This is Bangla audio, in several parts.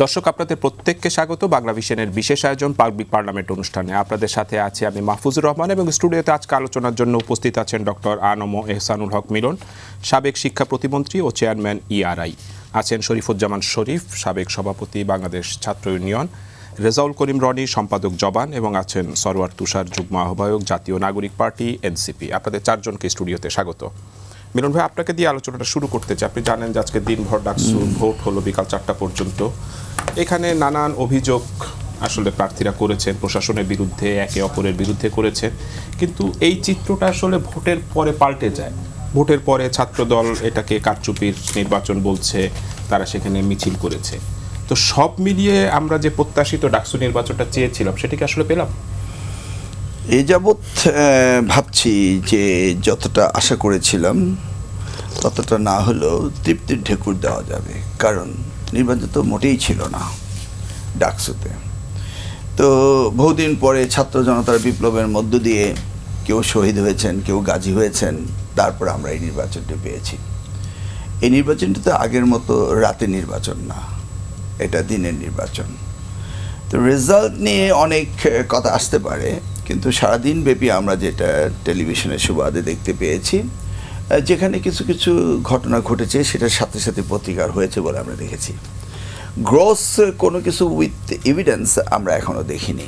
দর্শক আপনাদের প্রত্যেককে স্বাগত বাংলা ভিশনের বিশেষ আয়োজন পাবলিক পার্লামেন্ট অনুষ্ঠানে। আপনাদের সাথে আছি আমি মাহফুজুর রহমান এবং স্টুডিওতে আজকে আলোচনার জন্য উপস্থিত আছেন ডক্টর আনম এহসানুল হক মিলন, সাবেক শিক্ষা প্রতিমন্ত্রী ও চেয়ারম্যান ইআরআই, আছেন শরীফুজ্জামান শরীফ, সাবেক সভাপতি বাংলাদেশ ছাত্র ইউনিয়ন, রেজাউল করিম রনি, সম্পাদক জবান, এবং আছেন সরওয়ার তুষার, যুগ্ম আহ্বায়ক, জাতীয় নাগরিক পার্টি এনসিপি। আপনাদের চারজনকে স্টুডিওতে স্বাগত। মিলন ভাই, আপনাকে দিয়ে আলোচনাটা শুরু করতে চাই। আপনি জানেন যে আজকে দিনভর ডাকসু ভোট হলো বিকাল 4টা পর্যন্ত। এখানে নানান অভিযোগ আসলে প্রার্থীরা করেছেন, প্রশাসনের বিরুদ্ধে, একে অপরের বিরুদ্ধে করেছেন, কিন্তু এই চিত্রটা আসলে ভোটের পরে পাল্টে যায়। ভোটের পরে ছাত্রদল এটাকে কারচুপির নির্বাচন বলছে, তারা সেখানে মিছিল করেছে। তো সব মিলিয়ে আমরা যে প্রত্যাশিত ডাকসু নির্বাচনটা চেয়েছিলাম সেটাকে আসলে পেলাম? এই যাবৎ ভাবছি যে যতটা আশা করেছিলাম ততটা না হলেও তৃপ্তির ঢেকুর দেওয়া যাবে, কারণ নির্বাচন তো মোটেই ছিল না ডাকসুতে। তো বহুদিন পরে ছাত্র জনতার বিপ্লবের মধ্য দিয়ে কেউ শহীদ হয়েছেন, কেউ গাজী হয়েছেন, তারপর আমরা এই নির্বাচনটি পেয়েছি। এই নির্বাচনটি তো আগের মতো রাতের নির্বাচন না, এটা দিনের নির্বাচন। তো রেজাল্ট নিয়ে অনেক কথা আসতে পারে, কিন্তু সারাদিন ব্যাপী আমরা যেটা টেলিভিশনের সুবাদে দেখতে পেয়েছি, যেখানে কিছু কিছু ঘটনা ঘটেছে সেটার সাথে সাথে প্রতিকার হয়েছে বলে আমরা দেখেছি। গ্রস কোনো কিছু উইথ এভিডেন্স আমরা এখনও দেখিনি।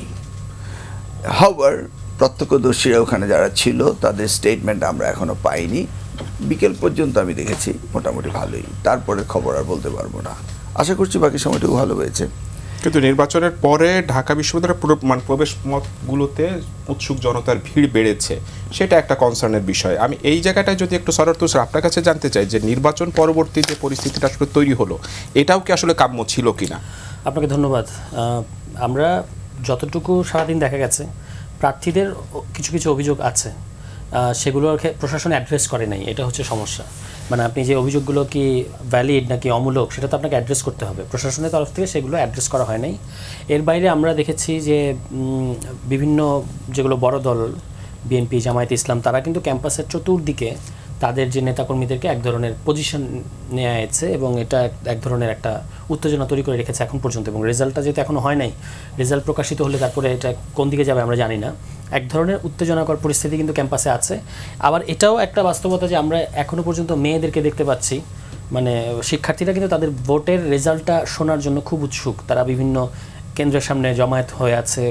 হাওয়ার প্রত্যক্ষদর্শীরা ওখানে যারা ছিল তাদের স্টেটমেন্ট আমরা এখনও পাইনি। বিকেল পর্যন্ত আমি দেখেছি মোটামুটি ভালোই, তারপরে খবর আর বলতে পারবো না। আশা করছি বাকি সময়টুকু ভালো হয়েছে। কিন্তু নির্বাচনের পরে ঢাকা বিশ্ববিদ্যালয়ের প্রবেশ মতগুলোতে উৎসুক জনতার ভিড় বেড়েছে, সেটা একটা কনসার্নের বিষয়। আমি এই জায়গাটায় যদি একটু সরল তুষার আপনার কাছে জানতে চাই যে নির্বাচন পরবর্তী যে পরিস্থিতিটা আসলে তৈরি হলো, এটাও কি আসলে কাম্য ছিল কিনা? আপনাকে ধন্যবাদ। আমরা যতটুকু সারাদিন দেখা গেছে প্রার্থীদের কিছু কিছু অভিযোগ আছে, সেগুলোর প্রশাসন অ্যাড্রেস করে নাই, এটা হচ্ছে সমস্যা। মানে আপনি যে অভিযোগগুলো কি ভ্যালিড নাকি অমূলক সেটা তো আপনাকে অ্যাড্রেস করতে হবে, প্রশাসনের তরফ থেকে সেগুলো অ্যাড্রেস করা হয় নাই। এর বাইরে আমরা দেখেছি যে বিভিন্ন যেগুলো বড় দল বিএনপি, জামায়াতে ইসলাম, তারা কিন্তু ক্যাম্পাসের চতুর্দিকে তাদের যে নেতাকর্মীদেরকে এক ধরনের পজিশন নেওয়া হয়েছে এবং এটা এক ধরনের একটা উত্তেজনা তৈরি করে রেখেছে এখন পর্যন্ত। এবং রেজাল্টটা যেহেতু এখনও হয় নাই, রেজাল্ট প্রকাশিত হলে তারপরে এটা কোন দিকে যাবে আমরা জানি না। এক ধরনের উত্তেজনাকর পরিস্থিতি কিন্তু ক্যাম্পাসে আছে। আবার এটাও একটা বাস্তবতা যে আমরা এখনও পর্যন্ত মেয়েদেরকে দেখতে পাচ্ছি, মানে শিক্ষার্থীরা কিন্তু তাদের ভোটের রেজাল্টটা শোনার জন্য খুব উৎসুক। তারা বিভিন্ন কেন্দ্রের সামনে জমায়েত হয়ে আছে,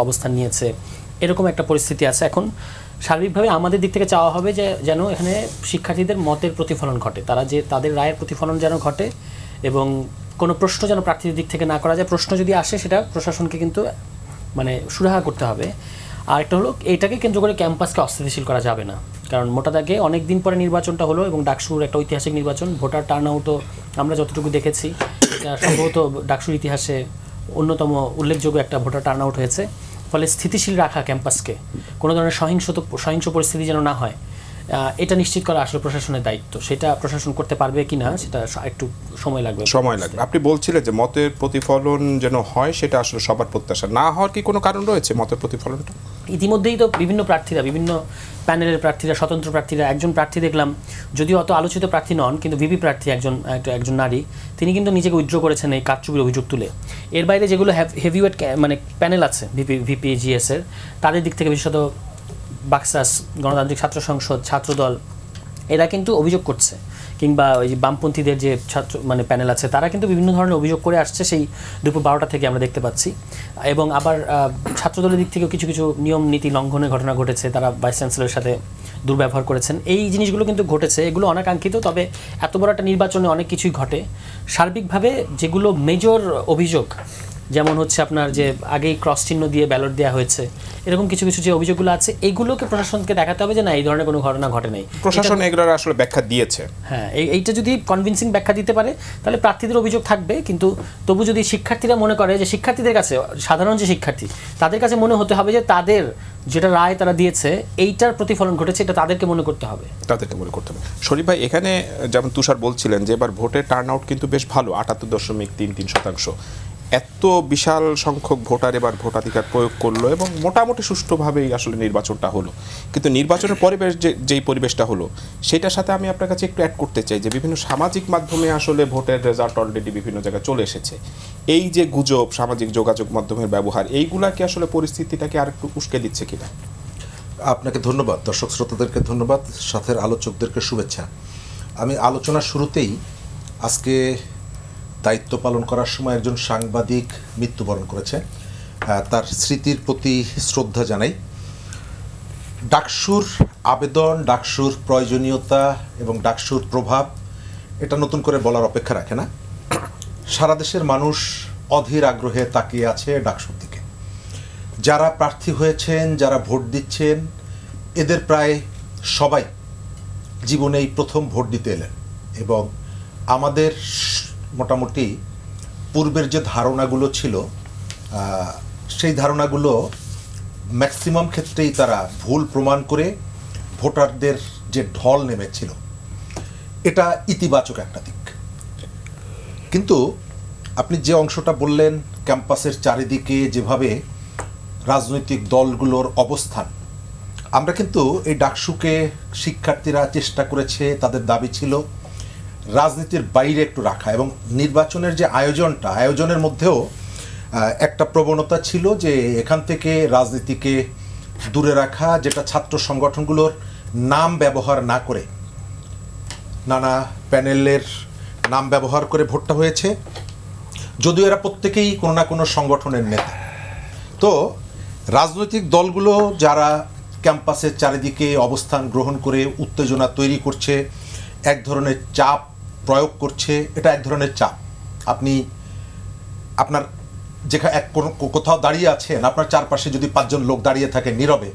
অবস্থান নিয়েছে, এরকম একটা পরিস্থিতি আছে। এখন সার্বিকভাবে আমাদের দিক থেকে চাওয়া হবে যে যেন এখানে শিক্ষার্থীদের মতের প্রতিফলন ঘটে, তারা যে তাদের রায়ের প্রতিফলন যেন ঘটে এবং কোনো প্রশ্ন যেন প্রার্থীদের দিক থেকে না করা যায়। প্রশ্ন যদি আসে সেটা প্রশাসনকে কিন্তু মানে সুরাহা করতে হবে। আর একটা হলো এইটাকে কেন্দ্র করে ক্যাম্পাসকে অস্থিতিশীল করা যাবে না, কারণ মোটা দাগে অনেক দিন পরে নির্বাচনটা হলো এবং ডাকসুর একটা ঐতিহাসিক নির্বাচন। ভোটার টার্ন আউটও আমরা যতটুকু দেখেছি এটা সম্ভবত ডাকসুর ইতিহাসে অন্যতম উল্লেখযোগ্য একটা ভোটার টার্ন আউট হয়েছে। ফলে স্থিতিশীল রাখা ক্যাম্পাসকে, কোনো ধরনের সহিংস পরিস্থিতি যেন না হয়, এটা নিশ্চিত করা আসলে প্রশাসনের দায়িত্ব। সেটা প্রশাসন করতে পারবে কিনা সেটা একটু সময় লাগবে। আপনি বলছিলেন যে মতের প্রতিফলন যেন হয়, সেটা আসলে সবার প্রত্যাশা। না হওয়ার কি কোনো কারণ রয়েছে মতের প্রতিফলনটা? ইতিমধ্যেই তো বিভিন্ন প্রার্থীরা, বিভিন্ন প্যানেলের প্রার্থীরা, স্বতন্ত্র প্রার্থীরা, একজন প্রার্থী দেখলাম যদিও অত আলোচিত প্রার্থী নন কিন্তু ভিপি প্রার্থী, একজন নারী, তিনি কিন্তু নিজেকে উইথড্র করেছেন এই কারচুপির অভিযোগ তুলে। এর বাইরে যেগুলো হেভিওয়েট মানে প্যানেল আছে ভিপি জিএসের, তাদের দিক থেকে বিশেষত বাকসাস, গণতান্ত্রিক ছাত্র সংসদ, ছাত্রদল, এরা কিন্তু অভিযোগ করছে, কিংবা ওই যে বামপন্থীদের যে ছাত্র মানে প্যানেল আছে তারা কিন্তু বিভিন্ন ধরনের অভিযোগ করে আসছে সেই দুপুর 12টা থেকে আমরা দেখতে পাচ্ছি। এবং আবার ছাত্রদলের দিক থেকেও কিছু কিছু নিয়ম নীতি লঙ্ঘনের ঘটনা ঘটেছে, তারা ভাইস চ্যান্সেলরের সাথে দুর্ব্যবহার করেছেন, এই জিনিসগুলো কিন্তু ঘটেছে। এগুলো অনাকাঙ্ক্ষিত, তবে এত বড় একটা নির্বাচনে অনেক কিছুই ঘটে। সার্বিকভাবে যেগুলো মেজর অভিযোগ, যেমন হচ্ছে আপনার যে আগেই ক্রস চিহ্ন দিয়ে ব্যালট দেওয়া হয়েছে, এরকম কিছু কিছু যে অভিযোগগুলো আছে এইগুলোকে প্রশাসনকে দেখাতে হবে যে না, এই ধরনের কোনো ঘটনা ঘটে নাই। প্রশাসন এগুলোর আসলে ব্যাখ্যা দিয়েছে। হ্যাঁ, এইটা যদি কনভিন্সিং ব্যাখ্যা দিতে পারে তাহলে প্রার্থীদের অভিযোগ থাকবে, কিন্তু তবু যদি শিক্ষার্থীরা মনে করে যে শিক্ষার্থীদের কাছে, সাধারণ যে শিক্ষার্থী তাদের কাছে মনে হতে হবে যে তাদের যেটা রায় তারা দিয়েছে এইটার প্রতিফলন ঘটেছে, এটা তাদেরকে মনে করতে হবে। শরীফ ভাই, এখানে যেমন তুষার বলছিলেন যে এবার ভোটের টার্ন আউট কিন্তু বেশ ভালো, ৭৮.33%। এত বিশাল সংখ্যক ভোটার এবার ভোটাধিকার প্রয়োগ করলো এবং মোটামুটি সুষ্ঠুভাবেই আসলে নির্বাচনটা হলো, কিন্তু নির্বাচনের পরিবেশ যেই পরিবেশটা হলো সেটার সাথে আমি আপনার কাছে একটু অ্যাড করতে চাই যে বিভিন্ন সামাজিক মাধ্যমে আসলে ভোটের রেজাল্ট অলরেডি বিভিন্ন জায়গায় চলে এসেছে। এই যে গুজব, সামাজিক যোগাযোগ মাধ্যমের ব্যবহার, এইগুলা কি আসলে পরিস্থিতিটাকে আর একটু উস্কে দিচ্ছে কিনা? আপনাকে ধন্যবাদ, দর্শক শ্রোতাদেরকে ধন্যবাদ, সাথের আলোচকদেরকে শুভেচ্ছা। আমি আলোচনার শুরুতেই আজকে দায়িত্ব পালন করার সময় একজন সাংবাদিক মৃত্যুবরণ করেছে, তার স্মৃতির প্রতি শ্রদ্ধা জানাই। ডাকসুর আবেদন, ডাকসুর প্রয়োজনীয়তা এবং ডাকসুর প্রভাব এটা নতুন করে বলার অপেক্ষা রাখে না। সারা দেশের মানুষ অধীর আগ্রহে তাকিয়ে আছে ডাকসুর দিকে। যারা প্রার্থী হয়েছেন, যারা ভোট দিচ্ছেন, এদের প্রায় সবাই জীবনেই প্রথম ভোট দিতে এলেন এবং আমাদের মোটামুটি পূর্বের যে ধারণাগুলো ছিল সেই ধারণাগুলো ম্যাক্সিমাম ক্ষেত্রেই তারা ভুল প্রমাণ করে ভোটারদের যে ঢল নেমেছিল, এটা ইতিবাচক একটা দিক। কিন্তু আপনি যে অংশটা বললেন, ক্যাম্পাসের চারিদিকে যেভাবে রাজনৈতিক দলগুলোর অবস্থান, আমরা কিন্তু এই ডাকসুকে শিক্ষার্থীরা চেষ্টা করেছে, তাদের দাবি ছিল রাজনীতির বাইরে একটু রাখা, এবং নির্বাচনের যে আয়োজনের মধ্যেও একটা প্রবণতা ছিল যে এখান থেকে রাজনীতিকে দূরে রাখা, যেটা ছাত্র সংগঠনগুলোর নাম ব্যবহার না করে নানা প্যানেলের নাম ব্যবহার করে ভোটটা হয়েছে, যদিও এরা প্রত্যেকেই কোনো না কোনো সংগঠনের নেতা। তো রাজনৈতিক দলগুলো যারা ক্যাম্পাসের চারিদিকে অবস্থান গ্রহণ করে উত্তেজনা তৈরি করছে, এক ধরনের চাপ প্রয়োগ করছে, এটা এক ধরনের চাপ। আপনি আপনার যেখানে কোথাও দাঁড়িয়ে আছেন, আপনার চারপাশে যদি 5 জন লোক দাঁড়িয়ে থাকে নীরবে,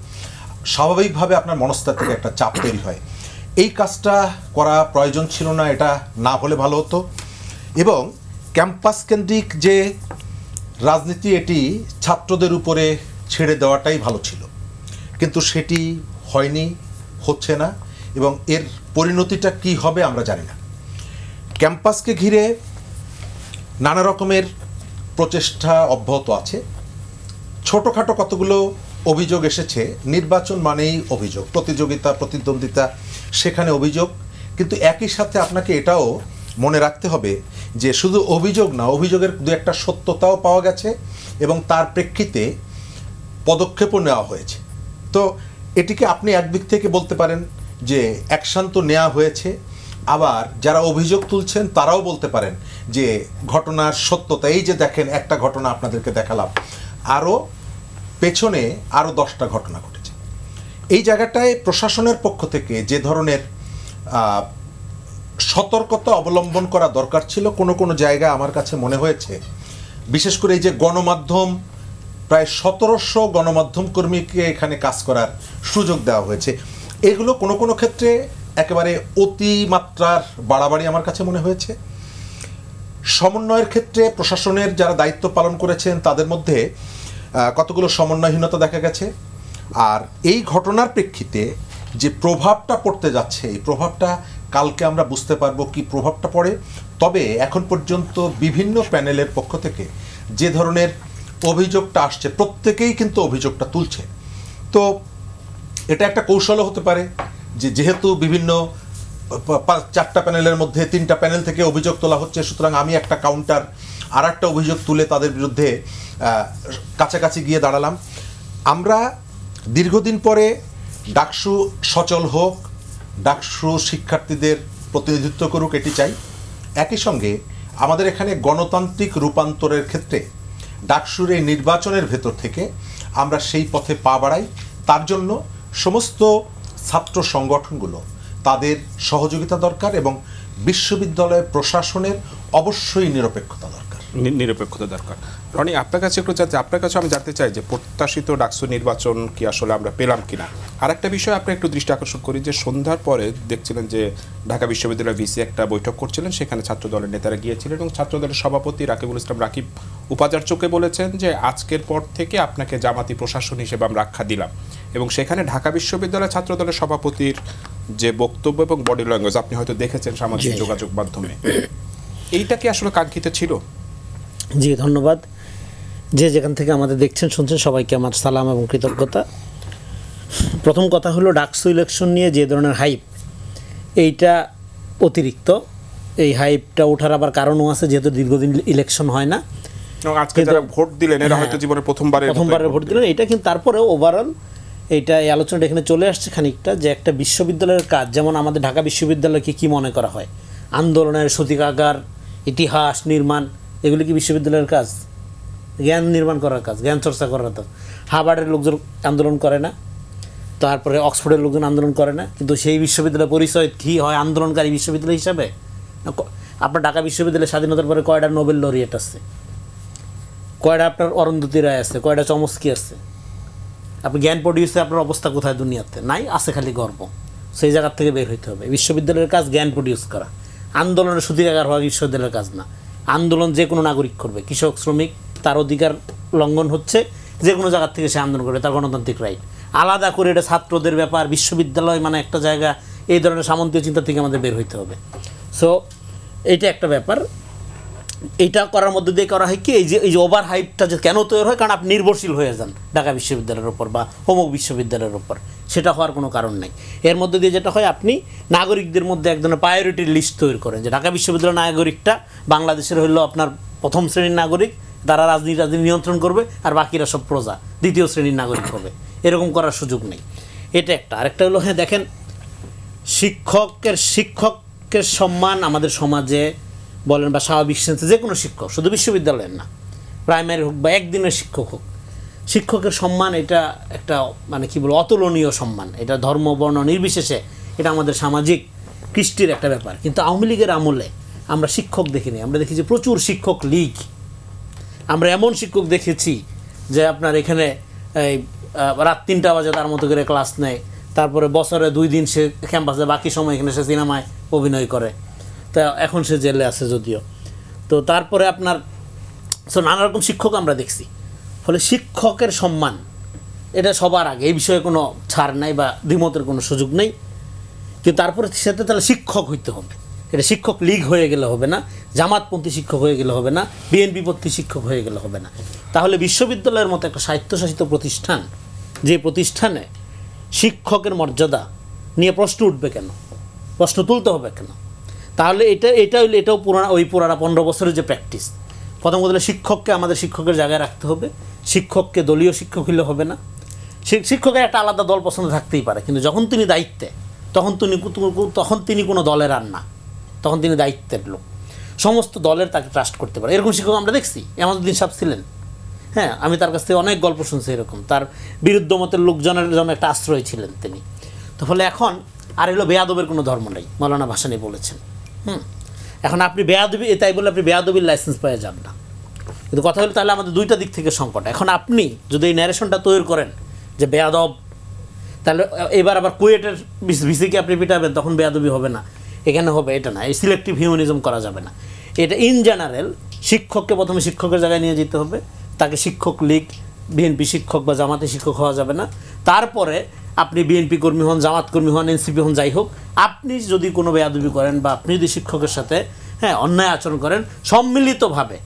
স্বাভাবিকভাবে আপনার মনস্তাত্ত্বিক থেকে একটা চাপ তৈরি হয়। এই কাজটা করা প্রয়োজন ছিল না, এটা না হলে ভালো হতো। এবং ক্যাম্পাস কেন্দ্রিক যে রাজনীতি, এটি ছাত্রদের উপরে ছেড়ে দেওয়াটাই ভালো ছিল, কিন্তু সেটি হয়নি, হচ্ছে না, এবং এর পরিণতিটা কি হবে আমরা জানি না। ক্যাম্পাসকে ঘিরে নানা রকমের প্রচেষ্টা অব্যাহত আছে। ছোটোখাটো কতগুলো অভিযোগ এসেছে। নির্বাচন মানেই অভিযোগ, প্রতিযোগিতা, প্রতিদ্বন্দ্বিতা, সেখানে অভিযোগ। কিন্তু একই সাথে আপনাকে এটাও মনে রাখতে হবে যে শুধু অভিযোগ না, অভিযোগের দু একটা সত্যতাও পাওয়া গেছে এবং তার প্রেক্ষিতে পদক্ষেপও নেওয়া হয়েছে। তো এটিকে আপনি একদিক থেকে বলতে পারেন যে অ্যাকশন তো নেওয়া হয়েছে, আবার যারা অভিযোগ তুলছেন তারাও বলতে পারেন যে ঘটনার সত্যতা, এই যে দেখেন একটা ঘটনা আপনাদেরকে দেখালাম, আরও পেছনে আরও 10টা ঘটনা ঘটেছে। এই জায়গাটায় প্রশাসনের পক্ষ থেকে যে ধরনের সতর্কতা অবলম্বন করা দরকার ছিল, কোনো কোনো জায়গায় আমার কাছে মনে হয়েছে, বিশেষ করে এই যে গণমাধ্যম, প্রায় 1700 গণমাধ্যম কর্মীকে এখানে কাজ করার সুযোগ দেওয়া হয়েছে, এগুলো কোনো কোনো ক্ষেত্রে একেবারে অতিমাত্রার বাড়াবাড়ি আমার কাছে মনে হয়েছে। সমন্বয়ের ক্ষেত্রে প্রশাসনের যারা দায়িত্ব পালন করেছেন তাদের মধ্যে কতগুলো সমন্বয়হীনতা দেখা গেছে। আর এই ঘটনার প্রেক্ষিতে যে প্রভাবটা পড়তে যাচ্ছে, এই প্রভাবটা কালকে আমরা বুঝতে পারবো কি প্রভাবটা পড়ে। তবে এখন পর্যন্ত বিভিন্ন প্যানেলের পক্ষ থেকে যে ধরনের অভিযোগটা আসছে, প্রত্যেকেই কিন্তু অভিযোগটা তুলছে। তো এটা একটা কৌশলও হতে পারে যে যেহেতু বিভিন্ন 4টা প্যানেলের মধ্যে 3টা প্যানেল থেকে অভিযোগ তোলা হচ্ছে, সুতরাং আমি একটা কাউন্টার আর একটা অভিযোগ তুলে তাদের বিরুদ্ধে কাছাকাছি গিয়ে দাঁড়ালাম। আমরা দীর্ঘদিন পরে ডাকসু সচল হোক, ডাকসু শিক্ষার্থীদের প্রতিনিধিত্ব করুক, এটি চাই। একই সঙ্গে আমাদের এখানে গণতান্ত্রিক রূপান্তরের ক্ষেত্রে ডাকসুর এই নির্বাচনের ভেতর থেকে আমরা সেই পথে পা বাড়াই। তার জন্য সমস্ত ছাত্র সংগঠনগুলো, তাদের সহযোগিতা দরকার এবং বিশ্ববিদ্যালয় প্রশাসনের অবশ্যই নিরপেক্ষতা দরকার। রনি, আপনার কাছে আমি জানতে চাই যে প্রত্যাশিত ডাকসু নির্বাচন কি আসলে আমরা পেলাম কিনা। আর একটা বিষয় আপনার একটু দৃষ্টি আকর্ষণ করি যে সন্ধ্যার পরে দেখছিলেন যে ঢাকা বিশ্ববিদ্যালয় ভিসি একটা বৈঠক করছিলেন, সেখানে ছাত্র দলের নেতারা গিয়েছিলেন এবং ছাত্র দলের সভাপতি রাকিবুল ইসলাম রাকিব উপাচার্যকে বলেছেন যে আজকের পর থেকে আপনাকে জামাতি প্রশাসন হিসেবে আমরা আখ্যা দিলাম। এবং সেখানে ঢাকা বিশ্ববিদ্যালয় ছাত্র দলের সভাপতির যে বক্তব্য এবং বডি ল্যাঙ্গুয়েজ আপনি হয়তো দেখেছেন সামাজিক যোগাযোগ মাধ্যমে, এইটা কি আসলে কাঙ্ক্ষিত ছিল? জি ধন্যবাদ। যে যেখান থেকে আমাদের দেখছেন শুনছেন সবাইকে আমার সালাম এবং কৃতজ্ঞতা। প্রথম কথা হলো ডাকসু ইলেকশন নিয়ে যে ধরনের হাইপ, এইটা অতিরিক্ত। এই হাইপটা ওঠার আবার কারণও আছে, যেহেতু দীর্ঘদিন ইলেকশন হয় না। আজকে যারা ভোট দিলেন এরা হয়তো জীবনে প্রথমবারের ভোট দিলেন, এটা কিন্তু তারপরেও ওভারঅল এইটা এই আলোচনাটা এখানে চলে আসছে খানিকটা, যে একটা বিশ্ববিদ্যালয়ের কাজ, যেমন আমাদের ঢাকা বিশ্ববিদ্যালয়কে কি মনে করা হয়, আন্দোলনের সূতিকাগার, ইতিহাস নির্মাণ, এগুলি কি বিশ্ববিদ্যালয়ের কাজ? জ্ঞান নির্মাণ করার কাজ, জ্ঞান চর্চা করার কাজ। হার্ভার্ডের লোকজন আন্দোলন করে না, তারপরে অক্সফোর্ডের লোকজন আন্দোলন করে না, কিন্তু সেই বিশ্ববিদ্যালয় পরিচয় কী হয় আন্দোলনকারী বিশ্ববিদ্যালয় হিসাবে? আপনার ঢাকা বিশ্ববিদ্যালয়ের স্বাধীনতার পরে কয়টা নোবেল লরিয়েট আছে, কয়টা আপনার অরুন্ধতী রায় আছে, কয়টা চমস্কি আছে? আপনি জ্ঞান প্রডিউসে আপনার অবস্থা কোথায় দুনিয়াতে? নাই, আছে খালি গর্ব। সেই জায়গার থেকে বের হইতে হবে। বিশ্ববিদ্যালয়ের কাজ জ্ঞান প্রডিউস করা, আন্দোলনের সূতিকাগার হওয়া বিশ্ববিদ্যালয়ের কাজ না। আন্দোলন যে কোনো নাগরিক করবে, কৃষক শ্রমিক, তার অধিকার লঙ্ঘন হচ্ছে, যে কোনো জায়গার থেকে সে আন্দোলন করবে, তার গণতান্ত্রিক রাইট। আলাদা করে এটা ছাত্রদের ব্যাপার, বিশ্ববিদ্যালয় মানে একটা জায়গা, এই ধরনের সামন্তীয় চিন্তা থেকে আমাদের বের হইতে হবে। সো এইটা একটা ব্যাপার। এইটা করার মধ্যে দিয়ে করা হয় কি, এই যে ওভার হাইপটা যে কেন তৈরি হয়, কারণ আপনি নির্ভরশীল হয়ে যান ঢাকা বিশ্ববিদ্যালয়ের ওপর বা হোমক বিশ্ববিদ্যালয়ের ওপর। সেটা হওয়ার কোনো কারণ নেই। এর মধ্যে দিয়ে যেটা হয়, আপনি নাগরিকদের মধ্যে এক ধরনের প্রায়োরিটির লিস্ট তৈরি করেন, যে ঢাকা বিশ্ববিদ্যালয়ের নাগরিকটা বাংলাদেশের হইলো আপনার প্রথম শ্রেণীর নাগরিক, তারা রাজনীতি নিয়ন্ত্রণ করবে, আর বাকিরা সব প্রজা, দ্বিতীয় শ্রেণীর নাগরিক হবে। এরকম করার সুযোগ নেই। এটা একটা। আরেকটা হলো, হ্যাঁ দেখেন, শিক্ষকের সম্মান আমাদের সমাজে বলেন বা স্বাভাবিক সেন্সে যে কোনো শিক্ষক, শুধু বিশ্ববিদ্যালয়ের না, প্রাইমারি হোক বা একদিনের শিক্ষক হোক, শিক্ষকের সম্মান এটা একটা মানে কি বলবো অতুলনীয় সম্মান। এটা ধর্ম বর্ণ নির্বিশেষে এটা আমাদের সামাজিক কৃষ্টির একটা ব্যাপার। কিন্তু আওয়ামী লীগের আমলে আমরা শিক্ষক দেখিনি, আমরা দেখেছি প্রচুর শিক্ষক লীগ। আমরা এমন শিক্ষক দেখেছি যে আপনার এখানে এই রাত 3টা বাজে তার মতো করে ক্লাস নেয়, তারপরে বছরে 2 দিন সে ক্যাম্পাসে, বাকি সময় এখানে সে সিনেমায় অভিনয় করে। তা এখন সে জেলে আছে যদিও। তো তারপরে আপনার নানা রকম শিক্ষক আমরা দেখছি। ফলে শিক্ষকের সম্মান এটা সবার আগে, এই বিষয়ে কোনো ছাড় নাই বা দ্বিমতের কোনো সুযোগ নেই। কিন্তু তারপরে সাথে তাহলে শিক্ষক হইতে হবে। এটা শিক্ষক লীগ হয়ে গেলে হবে না, জামাতপন্থী শিক্ষক হয়ে গেলে হবে না, বিএনপিপন্থী শিক্ষক হয়ে গেলে হবে না। তাহলে বিশ্ববিদ্যালয়ের মতো একটা স্বায়ত্তশাসিত প্রতিষ্ঠান, যে প্রতিষ্ঠানে শিক্ষকের মর্যাদা নিয়ে প্রশ্ন উঠবে কেন, প্রশ্ন তুলতে হবে কেন? তাহলে এটাও পুরানা 15 বছরের যে প্র্যাকটিস। প্রথম কথা, শিক্ষককে আমাদের শিক্ষকের জায়গায় রাখতে হবে। শিক্ষককে দলীয় শিক্ষক হলে হবে না। শিক্ষকের একটা আলাদা দল পছন্দ থাকতেই পারে, কিন্তু যখন তিনি দায়িত্বে, তখন তিনি কোনো দলের আর না, তখন তিনি দায়িত্বের লোক। সমস্ত দলের তাকে ট্রাস্ট করতে পারে। এরকম শিক্ষক আমরা দেখছি। এমাজউদ্দিন সাহেব ছিলেন, হ্যাঁ, আমি তার কাছ থেকে অনেক গল্প শুনছি এরকম। তার বিরুদ্ধ মতের লোকজনের জন্য একটা আশ্রয় ছিলেন তিনি। তো ফলে এখন আর হলো বেয়াদবের কোনো ধর্ম নেই, মৌলানা ভাসানী বলেছেন। এখন আপনি বেয়াদবি, তাই বলে আপনি বেয়াদবির লাইসেন্স পেয়ে যান না। কিন্তু কথা হলো, তাহলে আমাদের দুইটা দিক থেকে সংকট। এখন আপনি যদি এই ন্যারেশনটা তৈরি করেন যে বেয়াদব, তাহলে এবার আবার কুয়েটের ভিসিকে আপনি পিটাবেন, তখন বেয়াদবি হবে না, এখানে হবে, এটা না। এই সিলেক্টিভ হিউম্যানিজম করা যাবে না। এটা ইন জেনারেল শিক্ষককে প্রথমে শিক্ষকের জায়গায় নিয়ে যেতে হবে। তাকে শিক্ষক লীগ, বিএনপি শিক্ষক বা জামাতে শিক্ষক হওয়া যাবে না। তারপরে আপনি বিএনপি কর্মী হন, জামাত কর্মী হন, এনসিপি হন, যাই হোক, আপনি যদি কোনো বেয়াদবি করেন বা আপনি যদি শিক্ষকের সাথে অন্যায় আচরণ করেন সম্মিলিতভাবে,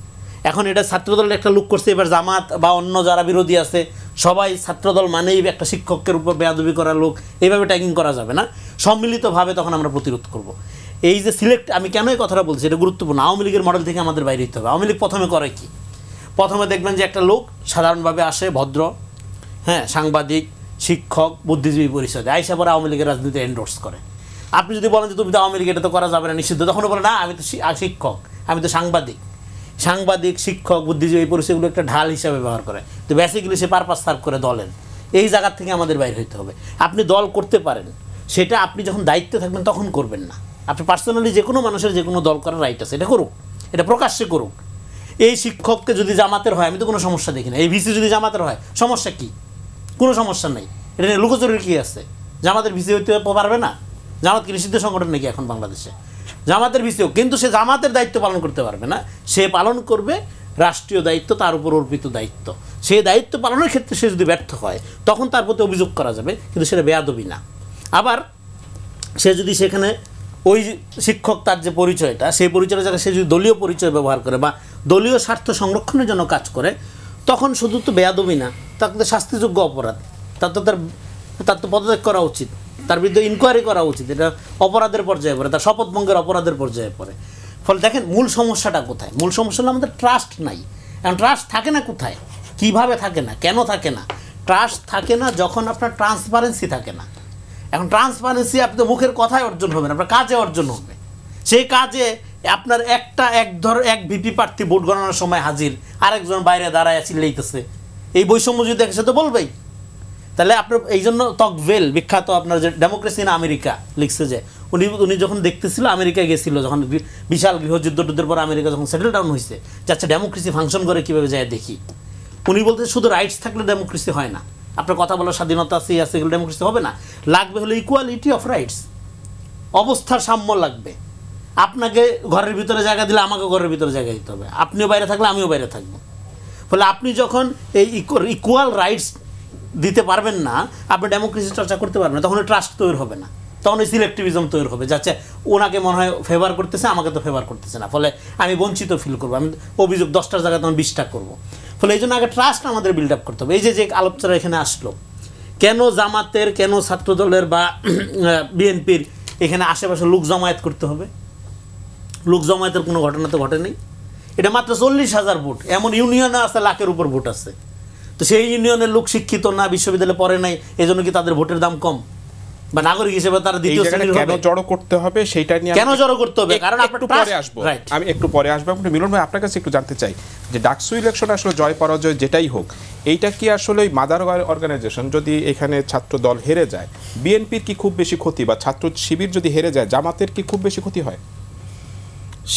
এখন এটা ছাত্রদলের একটা লুক করছে, এবার জামাত বা অন্য যারা বিরোধী আছে সবাই ছাত্রদল মানেই একটা শিক্ষকের উপর বেয়াদবি করা লোক, এইভাবে ট্যাগিং করা যাবে না। সম্মিলিতভাবে তখন আমরা প্রতিরোধ করব। এই যে সিলেক্ট, আমি কেন এই কথাটা বলছি, এটা গুরুত্বপূর্ণ। আওয়ামী লীগের মডেল থেকে আমাদের বাইরে হতে হবে। আওয়ামী লীগ প্রথমে করে কি, প্রথমে দেখবেন যে একটা লোক সাধারণভাবে আসে, ভদ্র, সাংবাদিক, শিক্ষক, বুদ্ধিজীবী পরিষদে আইসা পরে আওয়ামী লীগের রাজনীতি এন্ডোর্স করে। আপনি যদি বলেন যে তুমি তো আওয়ামী লীগ, এটা তো করা যাবে না, নিষিদ্ধ, তখন বলে না আমি তো শিক্ষক, আমি তো সাংবাদিক, শিক্ষক, বুদ্ধিজীবী পরিষদগুলো একটা ঢাল হিসাবে ব্যবহার করে। তো বেসিক্যালি সে পারপাস সার্ভ করে দলের। এই জায়গার থেকে আমাদের বাইরে হইতে হবে। আপনি দল করতে পারেন, সেটা আপনি যখন দায়িত্বে থাকবেন তখন করবেন না। আপনি পার্সোনালি যে কোনো মানুষের যে কোনো দল করার রাইট আছে, এটা করুক, এটা প্রকাশ্যে করুক। এই শিক্ষককে যদি জামাতের হয়, আমি তো কোনো সমস্যা দেখি না। এই ভিসি যদি জামাতের হয়, সমস্যা কি? কোনো সমস্যা নেই। এটা নিয়ে লুকোচুরির কী আছে? জামাতের ভিসি হইতে পারবে না? জামাত কি নিষিদ্ধ সংগঠন নাকি এখন বাংলাদেশে? জামাতের ভিসিও, কিন্তু সে জামাতের দায়িত্ব পালন করতে পারবে না। সে পালন করবে রাষ্ট্রীয় দায়িত্ব, তার উপর অর্পিত দায়িত্ব। সেই দায়িত্ব পালনের ক্ষেত্রে সে যদি ব্যর্থ হয়, তখন তার প্রতি অভিযোগ করা যাবে, কিন্তু সেটা বেয়াদবি না। আবার সে যদি সেখানে ওই শিক্ষক, তার যে পরিচয়টা, সেই পরিচয়ের জায়গায় সে যদি দলীয় পরিচয় ব্যবহার করে বা দলীয় স্বার্থ সংরক্ষণের জন্য কাজ করে, তখন শুধু তো বেয়াদবি না, তাকে তো শাস্তিযোগ্য অপরাধ, তার তো পদত্যাগ করা উচিত, তার বিরুদ্ধে ইনকোয়ারি করা উচিত। এটা অপরাধের পর্যায়ে পড়ে, তার শপথ ভঙ্গের অপরাধের পর্যায়ে পড়ে। ফলে দেখেন মূল সমস্যাটা কোথায়? মূল সমস্যা হলো আমাদের ট্রাস্ট নাই। এখন ট্রাস্ট থাকে না কোথায়, কিভাবে থাকে না, কেন থাকে না? ট্রাস্ট থাকে না যখন আপনার ট্রান্সপারেন্সি থাকে না। এখন ট্রান্সপারেন্সি আপনার মুখের কথায় অর্জন হবে না, আপনার কাজে অর্জন হবে। সেই কাজে আপনার এক ভিপি প্রার্থী ভোট গণনার সময় হাজির, আরেকজন বাইরে দাঁড়ায় চিল্লাইতেছে, এই বৈষম্য যদি দেখে সে তো বলবেই। তাহলে আপনার এই জন্য তকভেল বিখ্যাত আপনার যে ডেমোক্রেসি ইন আমেরিকা লিখছে, যে উনি যখন দেখতেছিল, আমেরিকায় গেছিল যখন বিশাল গৃহযুদ্ধ টুদ্ধের পর আমেরিকা যখন সেটেল ডাউন হয়েছে, যে আচ্ছা ডেমোক্রেসি ফাংশন করে কীভাবে যায় দেখি। উনি বলতে শুধু রাইটস থাকলে ডেমোক্রেসি হয় না, আপনার কথা বলার স্বাধীনতা আছে, এগুলো ডেমোক্রেসি হবে না। লাগবে হলো ইকুয়ালিটি অফ রাইটস, অবস্থার সাম্য লাগবে। আপনাকে ঘরের ভিতরে জায়গা দিলে আমাকে ঘরের ভিতরে জায়গা দিতে হবে, আপনিও বাইরে থাকলে আমিও বাইরে থাকবো। ফলে আপনি যখন এই ইকুয়াল রাইটস দিতে পারবেন না, আপনি ডেমোক্রেসি চর্চা করতে পারবেন না, তখন ট্রাস্ট তৈরি হবে না, তখন ওই সিলেক্টিভিজম তৈরি হবে, যাচ্ছে ওনাকে মনে হয় ফেভার করতেছে, আমাকে তো ফেভার করতেছে না, ফলে আমি বঞ্চিত ফিল করবো, আমি অভিযোগ 10টার জায়গায় তখন 20টা করবো। ফলে এই জন্য আগে ট্রাস্ট আমাদের বিল্ড আপ করতে হবে। এই যে আলোচনা এখানে আসলো, কেন জামাতের, কেন ছাত্রদলের বা বিএনপির এখানে আশেপাশে লোক জমায়েত করতে হবে? লোক জমায়েতের কোনো ঘটনা তো ঘটেনি। এটা মাত্র 40,000 ভোট, এমন ইউনিয়নে আছে লাখের উপর ভোট আছে। তো সেই ইউনিয়নের লোক শিক্ষিত না, বিশ্ববিদ্যালয়ে পড়ে নাই, এই জন্য কি তাদের ভোটের দাম কম? বা নাগরিক হিসেবে তারা দ্বিতীয় শ্রেণীর হবে? কেন জড়ো করতে হবে সেটা নিয়ে কেন জড়ো করতে হবে? কারণ একটু পরে আসবো, আমি একটু পরে আসবো। মিলন ভাই, আপনার কাছে একটু জানতে চাই যে ডাকসু ইলেকশন আসলে জয় পরাজয় যেটাই হোক, এইটা কি আসলে মাদার অর্গানাইজেশন যদি এখানে ছাত্র দল হেরে যায়, বিএনপির কি খুব বেশি ক্ষতি, বা ছাত্র শিবির যদি হেরে যায়, জামাতের কি খুব বেশি ক্ষতি হয়?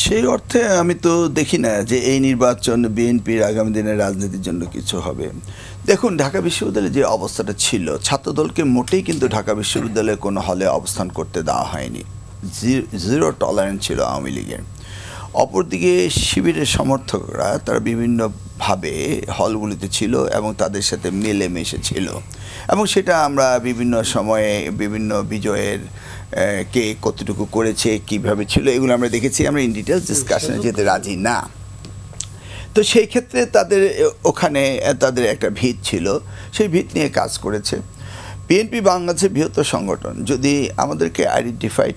সেই অর্থে আমি তো দেখি না যে এই নির্বাচন বিএনপির আগামী দিনের রাজনীতির জন্য কিছু হবে। দেখুন, ঢাকা বিশ্ববিদ্যালয়ে যে অবস্থাটা ছিল, ছাত্রদলকে মোটেই কিন্তু ঢাকা বিশ্ববিদ্যালয়ে কোনো হলে অবস্থান করতে দেওয়া হয়নি। জিরো টলারেন্স ছিল আওয়ামী লীগের। অপরদিকে শিবিরের সমর্থকরা তারা বিভিন্নভাবে হলগুলিতে ছিল এবং তাদের সাথে মিলেমিশে ছিল, এবং সেটা আমরা বিভিন্ন সময়ে বিভিন্ন বিজয়ের কে কতটুকু করেছে, কিভাবে ছিল, এগুলো আমরা দেখেছি। আমরা ইন ডিটেলস ডিসকাশনে যেতে রাজি না। তো সেই ক্ষেত্রে তাদের ওখানে তাদের একটা ভিত ছিল, সেই ভিত নিয়ে কাজ করেছে। বিএনপি বাংলাদেশের বৃহত্তর সংগঠন, যদি আমাদেরকে আইডেন্টিফাইড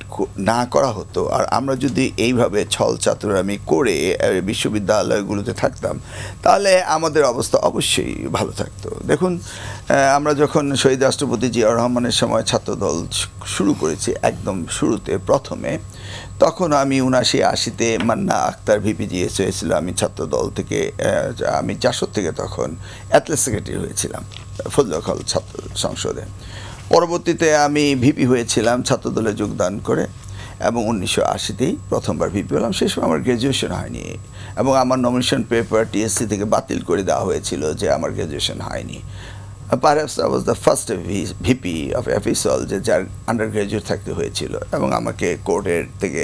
না করা হতো আর আমরা যদি এইভাবে ছল চাতুরামি করে বিশ্ববিদ্যালয়গুলোতে থাকতাম, তাহলে আমাদের অবস্থা অবশ্যই ভালো থাকতো। দেখুন, আমরা যখন শহীদ রাষ্ট্রপতি জিয়াউর রহমানের সময় ছাত্রদল শুরু করেছি, একদম শুরুতে প্রথমে, তখন আমি 79-80-তে মান্না আক্তার ভিপিজিএস হয়েছিল। আমি ছাত্রদল থেকে, আমি জাসদ থেকে তখন অ্যাথলেট সেক্রেটারি হয়েছিলাম ফজলুল ছাত্র সংসদে। পরবর্তীতে আমি ভিপি হয়েছিলাম ছাত্রদলে যোগদান করে, এবং 1980-তেই প্রথমবার ভিপি হলাম। সেই সময় আমার গ্র্যাজুয়েশন হয়নি, এবং আমার নমিনেশন পেপার টিএসসি থেকে বাতিল করে দেওয়া হয়েছিল যে আমার গ্র্যাজুয়েশন হয়নি। Perhaps I was the first VP of এফিসল যে যার আন্ডার গ্র্যাজুয়েট থাকতে হয়েছিল, এবং আমাকে কোর্টের থেকে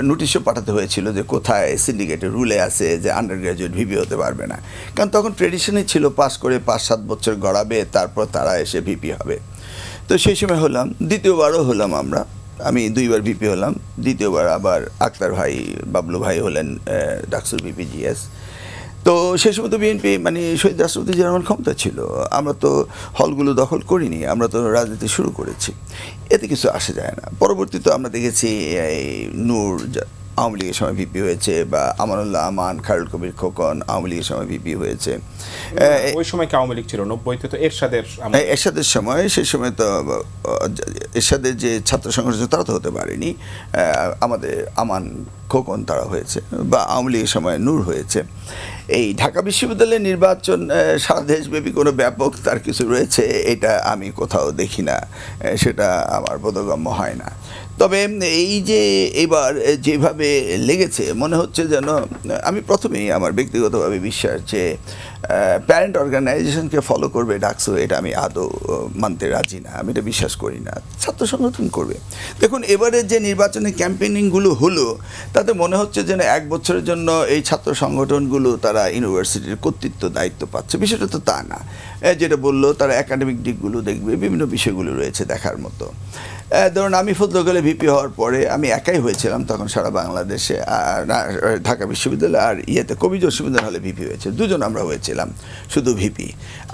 নোটিশও পাঠাতে হয়েছিল যে কোথায় সিন্ডিকেটের রুলে আছে যে আন্ডার গ্র্যাজুয়েট ভিপি হতে পারবে না। কারণ তখন ট্রেডিশনই ছিল পাস করে 5-7 বছর গড়াবে, তারপর তারা এসে ভিপি হবে। তো সেই সময় হলাম, দ্বিতীয়বারও হলাম আমি 2বার ভিপি হলাম। দ্বিতীয়বার আবার আক্তার ভাই, বাবলু ভাই হলেন ডাকসুর ভিপিজিএস। তো সেই সময় তো বিএনপি মানে শহীদ রাষ্ট্রপতি জিয়াউর রহমান ক্ষমতা ছিল, আমরা তো হলগুলো দখল করিনি, আমরা তো রাজনীতি শুরু করেছি, এতে কিছু আসে যায় না। পরবর্তীতে আমরা দেখেছি এই নূর আওয়ামী লীগের সময় ভিপি হয়েছে, বা আমানুল্লাহ আমান, খায়রুল কবির খোকন আওয়ামী লীগের সময় ভিপি হয়েছে। ওই সময় কি আওয়ামী লীগ ছিল? 90-তে তো এরশাদের সময়, সেই সময় তো এরশাদের যে ছাত্র সংগঠন তারা তো হতে পারেনি, আমাদের আমান খোকন তারা হয়েছে, বা আওয়ামী লীগের সময় নূর হয়েছে। এই ঢাকা বিশ্ববিদ্যালয়ের নির্বাচন সারা দেশব্যাপী কোনো ব্যাপক তার কিছু রয়েছে, এটা আমি কোথাও দেখি না, সেটা আমার বোধগম্য হয় না। তবে এই যে এবার যেভাবে লেগেছে, মনে হচ্ছে যেন, আমি প্রথমেই আমার ব্যক্তিগতভাবে বিশ্বাস যে প্যারেন্ট অর্গানাইজেশনকে ফলো করবে ডাকসু, এটা আমি আদৌ মানতে রাজি না, আমি এটা বিশ্বাস করি না। ছাত্র সংগঠন করবে। দেখুন, এবারে যে নির্বাচনী ক্যাম্পেইনিংগুলো হলো, তাতে মনে হচ্ছে যেন 1 বছরের জন্য এই ছাত্র সংগঠনগুলো তারা ইউনিভার্সিটির কর্তৃত্ব দায়িত্ব পাচ্ছে। বিষয়টা তো তা না। যেটা বললো, তারা একাডেমিক দিকগুলো দেখবে, বিভিন্ন বিষয়গুলো রয়েছে দেখার মতো। ধরুন আমি ফজলুল ভিপি হওয়ার পরে আমি একাই হয়েছিলাম তখন সারা বাংলাদেশে, ঢাকা বিশ্ববিদ্যালয় আর কবি জসীমউদ্দৌলা হলে ভিপি হয়েছে, দুজন আমরা হয়েছিলাম শুধু ভিপি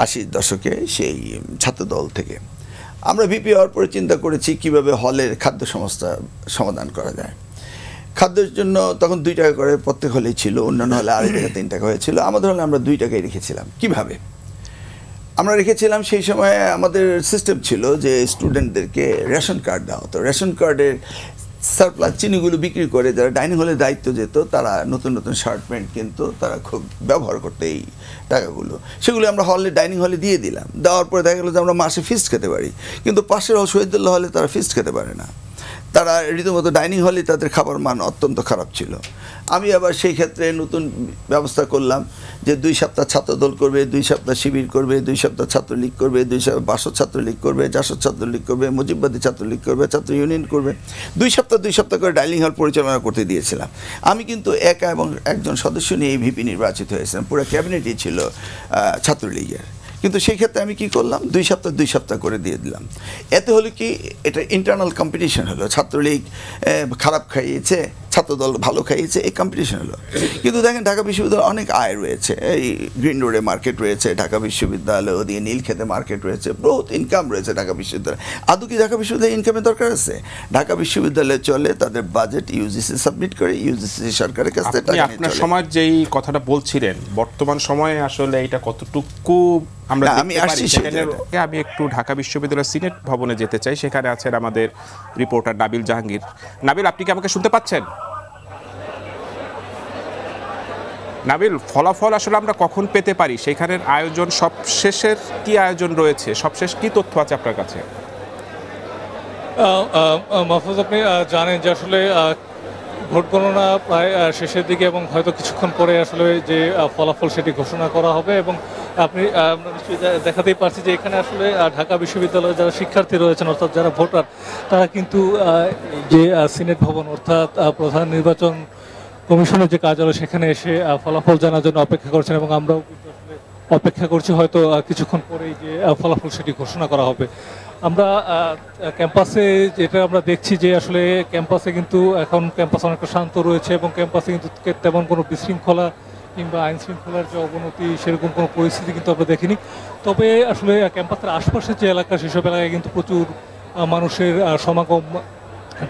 80 দশকে সেই ছাত্রদল থেকে। আমরা ভিপি হওয়ার পরে চিন্তা করেছি কিভাবে হলের খাদ্য সমস্যা সমাধান করা যায়। খাদ্যের জন্য তখন 2 টাকা করে প্রত্যেক হলেই ছিল, অন্যান্য হলে 2.5 টাকা 3 টাকা হয়েছিল, আমাদের হলে আমরা 2 টাকায় রেখেছিলাম। কিভাবে আমরা রেখেছিলাম, সেই সময় আমাদের সিস্টেম ছিল যে স্টুডেন্টদেরকে রেশন কার্ড দেওয়া হতো। রেশন কার্ডের সারপ্লাস চিনিগুলো বিক্রি করে যারা ডাইনিং হলে দায়িত্ব যেত তারা নতুন নতুন শার্ট প্যান্ট কিনতো, তারা খুব ব্যবহার করতো এই টাকাগুলো। সেগুলো আমরা হলে ডাইনিং হলে দিয়ে দিলাম। দেওয়ার পরে দেখা গেলো যে আমরা মাসে ফিস্ট খেতে পারি, কিন্তু পাশের শহীদুল্লাহ হলে তারা ফিস্ট খেতে পারে না। তারা রীতিমতো ডাইনিং হলে তাদের খাবার মান অত্যন্ত খারাপ ছিল। আমি আবার সেই ক্ষেত্রে নতুন ব্যবস্থা করলাম যে 2 সপ্তাহ ছাত্রদল করবে, 2 সপ্তাহ শিবির করবে, 2 সপ্তাহ ছাত্রলীগ করবে, 2 সপ্তাহ বাসদ ছাত্রলীগ করবে, জাসদ ছাত্রলীগ করবে, মুজিববাদী ছাত্রলীগ করবে, ছাত্র ইউনিয়ন করবে। 2 সপ্তাহ করে ডাইনিং হল পরিচালনা করতে দিয়েছিলাম। আমি কিন্তু একা এবং একজন সদস্য নিয়ে এই ভিপি নির্বাচিত হয়েছিলাম, পুরো ক্যাবিনেটই ছিল ছাত্রলীগের। কিন্তু সেই ক্ষেত্রে আমি কি করলাম, 2 সপ্তাহ করে দিয়ে দিলাম। এতে হলো কি, এটা ইন্টারনাল কম্পিটিশন হলো। ছাত্রলীগ খারাপ খাইয়েছে, ছাত্রদল ভালো খাইয়েছে, এই কম্পিটিশন হলো। কিন্তু দেখেন ঢাকা বিশ্ববিদ্যালয়ে অনেক আয় রয়েছে, এই গ্রিন রোডে মার্কেট রয়েছে, ঢাকা বিশ্ববিদ্যালয় ওদিকে নীলক্ষেতে মার্কেট রয়েছে, বহুত ইনকাম রয়েছে ঢাকা বিশ্ববিদ্যালয়। আদৌ কি ঢাকা বিশ্ববিদ্যালয়ে ইনকামের দরকার আছে? ঢাকা বিশ্ববিদ্যালয়ে চলে তাদের বাজেট ইউজিসি সাবমিট করে, ইউজিসি সরকারের কাছ থেকে টাকা নিয়ে আপনার চলে। সময় যেই কথাটা বলছিলেন, বর্তমান সময়ে আসলে এটা কতটুকু আমরা আমি দেখতে আসছি পারি সেখানে। আমি একটু ঢাকা বিশ্ববিদ্যালয়ের সিনেট ভবনে যেতে চাই, সেখানে আছেন আমাদের রিপোর্টার নাবিল জাহাঙ্গীর। নাবিল, আপনি কি আমাকে শুনতে পাচ্ছেন? নাবিল, ফলাফল আসলে আমরা কখন পেতে পারি? সেখানের আয়োজন সবশেষের কি আয়োজন রয়েছে, সবশেষ কি তথ্য আছে আপনার কাছে? মাহফুজ, আপনি জানেন যে আসলে ভোট গণনা প্রায় শেষের দিকে এবং হয়তো কিছুক্ষণ পরে আসলে যে ফলাফল সেটি ঘোষণা করা হবে। এবং আপনি নিশ্চয়ই দেখাতেই পারছি যে এখানে আসলে ঢাকা বিশ্ববিদ্যালয়ে যারা শিক্ষার্থী রয়েছেন, অর্থাৎ যারা ভোটার, তারা কিন্তু যে সিনেট ভবন অর্থাৎ প্রধান নির্বাচন কমিশনের যে কার্যালয়, সেখানে এসে ফলাফল জানার জন্য অপেক্ষা করছেন। এবং আমরাও কিন্তু আসলে অপেক্ষা করছি, হয়তো কিছুক্ষণ পরেই যে ফলাফল সেটি ঘোষণা করা হবে। আমরা ক্যাম্পাসে যেটা আমরা দেখছি যে আসলে ক্যাম্পাসে কিন্তু এখন ক্যাম্পাস অনেকটা শান্ত রয়েছে এবং ক্যাম্পাসে কিন্তু তেমন কোনো বিশৃঙ্খলা কিংবা আইন শৃঙ্খলার যে অবনতি সেরকম কোনো পরিস্থিতি কিন্তু আমরা দেখিনি। তবে আসলে ক্যাম্পাসের আশপাশের যে এলাকা, সেসব এলাকায় কিন্তু প্রচুর মানুষের সমাগম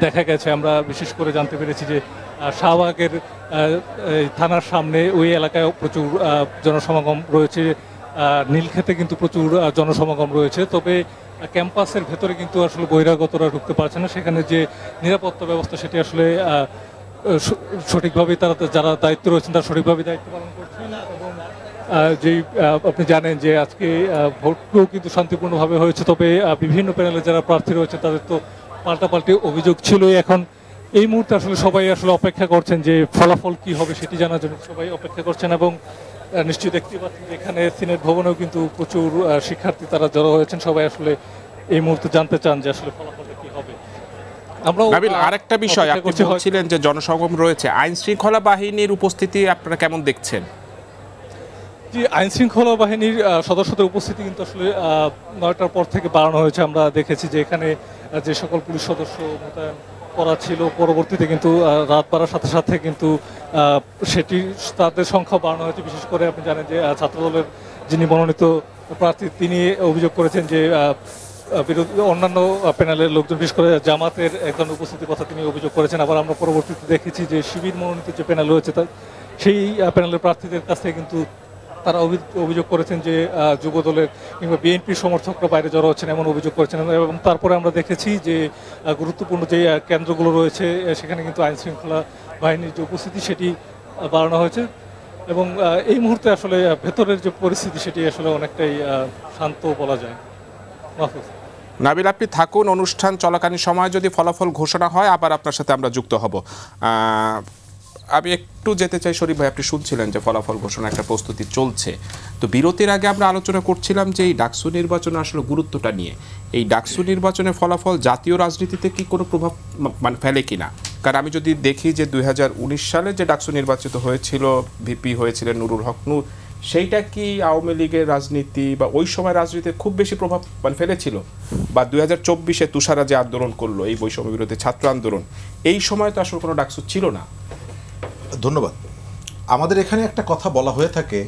দেখা গেছে। আমরা বিশেষ করে জানতে পেরেছি যে শাহবাগের থানার সামনে ওই এলাকায় প্রচুর জনসমাগম রয়েছে, নীলক্ষেতে কিন্তু প্রচুর জনসমাগম রয়েছে। তবে ক্যাম্পাসের ভেতরে কিন্তু আসলে বহিরাগতরা ঢুকতে পারছে না। সেখানে যে নিরাপত্তা ব্যবস্থা, সেটি আসলে সঠিকভাবে যারা দায়িত্ব রয়েছেন তারা সঠিকভাবে দায়িত্ব পালন করছেন। এবং যেই আপনি জানেন যে আজকে ভোটও কিন্তু শান্তিপূর্ণভাবে হয়েছে। তবে বিভিন্ন প্যানেলে যারা প্রার্থী রয়েছে তাদের তো পাল্টাপাল্টি অভিযোগ ছিলই। এখন এই মুহূর্তে আসলে সবাই আসলে অপেক্ষা করছেন যে ফলাফল কি হবে সেটি জানার জন্য সবাই অপেক্ষা করছেন। এবং নিশ্চয়ই দেখতে পাচ্ছেন যে এখানে সিনেট ভবনেও কিন্তু প্রচুর শিক্ষার্থী তারা জড়ো হয়েছেন। সবাই আসলে এই মুহূর্তে জানতে চান যে আসলে ফলাফলটা কি হবে। নাবিল, আরেকটা বিষয়, আপনি বলছিলেন যে জনসমাগম রয়েছে, আইন শৃঙ্খলা বাহিনীর উপস্থিতি আপনারা কেমন দেখছেন? জি, আইন শৃঙ্খলা বাহিনীর সদস্যদের উপস্থিতি কিন্তু আসলে 9টার পর থেকে বাড়ানো হয়েছে। আমরা দেখেছি যে এখানে যে সকল পুলিশ সদস্য মোতায়েন করা ছিল, পরবর্তীতে কিন্তু রাত বাড়ার সাথে সাথে কিন্তু সেটি তাদের সংখ্যা বাড়ানো হয়েছে। বিশেষ করে আপনি জানেন যে ছাত্রদলের যিনি মনোনীত প্রার্থী, তিনি অভিযোগ করেছেন যে বিরোধী অন্যান্য প্যানেলের লোকজন, বিশেষ করে জামাতের একজন উপস্থিতির কথা তিনি অভিযোগ করেছেন। আবার আমরা পরবর্তীতে দেখেছি যে শিবির মনোনীত যে প্যানেল রয়েছে সেই প্যানেলের প্রার্থীদের কাছ থেকে কিন্তু তারা অভিযোগ করেছেন যে যুবদলের কিংবা বিএনপির সমর্থকরা বাইরে জড়ো হচ্ছেন, এমন অভিযোগ করেছেন। এবং তারপরে আমরা দেখেছি যে গুরুত্বপূর্ণ যে কেন্দ্রগুলো রয়েছে সেখানে কিন্তু আইন শৃঙ্খলা বাহিনীর যে উপস্থিতি সেটি বাড়ানো হয়েছে। এবং এই মুহূর্তে আসলে ভেতরের যে পরিস্থিতি সেটি আসলে অনেকটাই শান্ত বলা যায়। মাহফুজ। নাবিল, আপনি থাকুন, অনুষ্ঠান চলাকালীন সময় যদি ফলাফল ঘোষণা হয় আবার আপনার সাথে আমরা যুক্ত হব। আমি একটু যেতে চাই শরীফ ভাই, আপনি শুনছিলেন যে ফলাফল ঘোষণা একটা প্রস্তুতি চলছে। তো বিরতির আগে আমরা আলোচনা করছিলাম যে এই ডাকসু নির্বাচনে আসলে গুরুত্বটা নিয়ে। এই ডাকসু নির্বাচনের ফলাফল জাতীয় রাজনীতিতে কি কোনো প্রভাব ফেলে কিনা? কারণ আমি যদি দেখি যে 2019 সালে যে ডাকসু নির্বাচিত হয়েছিল, ভিপি হয়েছিলেন নুরুল হক নূর, সেইটা কি আওয়ামী লীগের রাজনীতি বা ওই সময় রাজনীতিতে খুব বেশি প্রভাব ফেলেছিল? বা 2024-এ তুষারা যে আন্দোলন করলো, এই বৈষম্য বিরোধী ছাত্র আন্দোলন, এই সময় তো আসলে কোনো ডাকসু ছিল না। ধন্যবাদ। আমাদের এখানে একটা কথা বলা হয়ে থাকে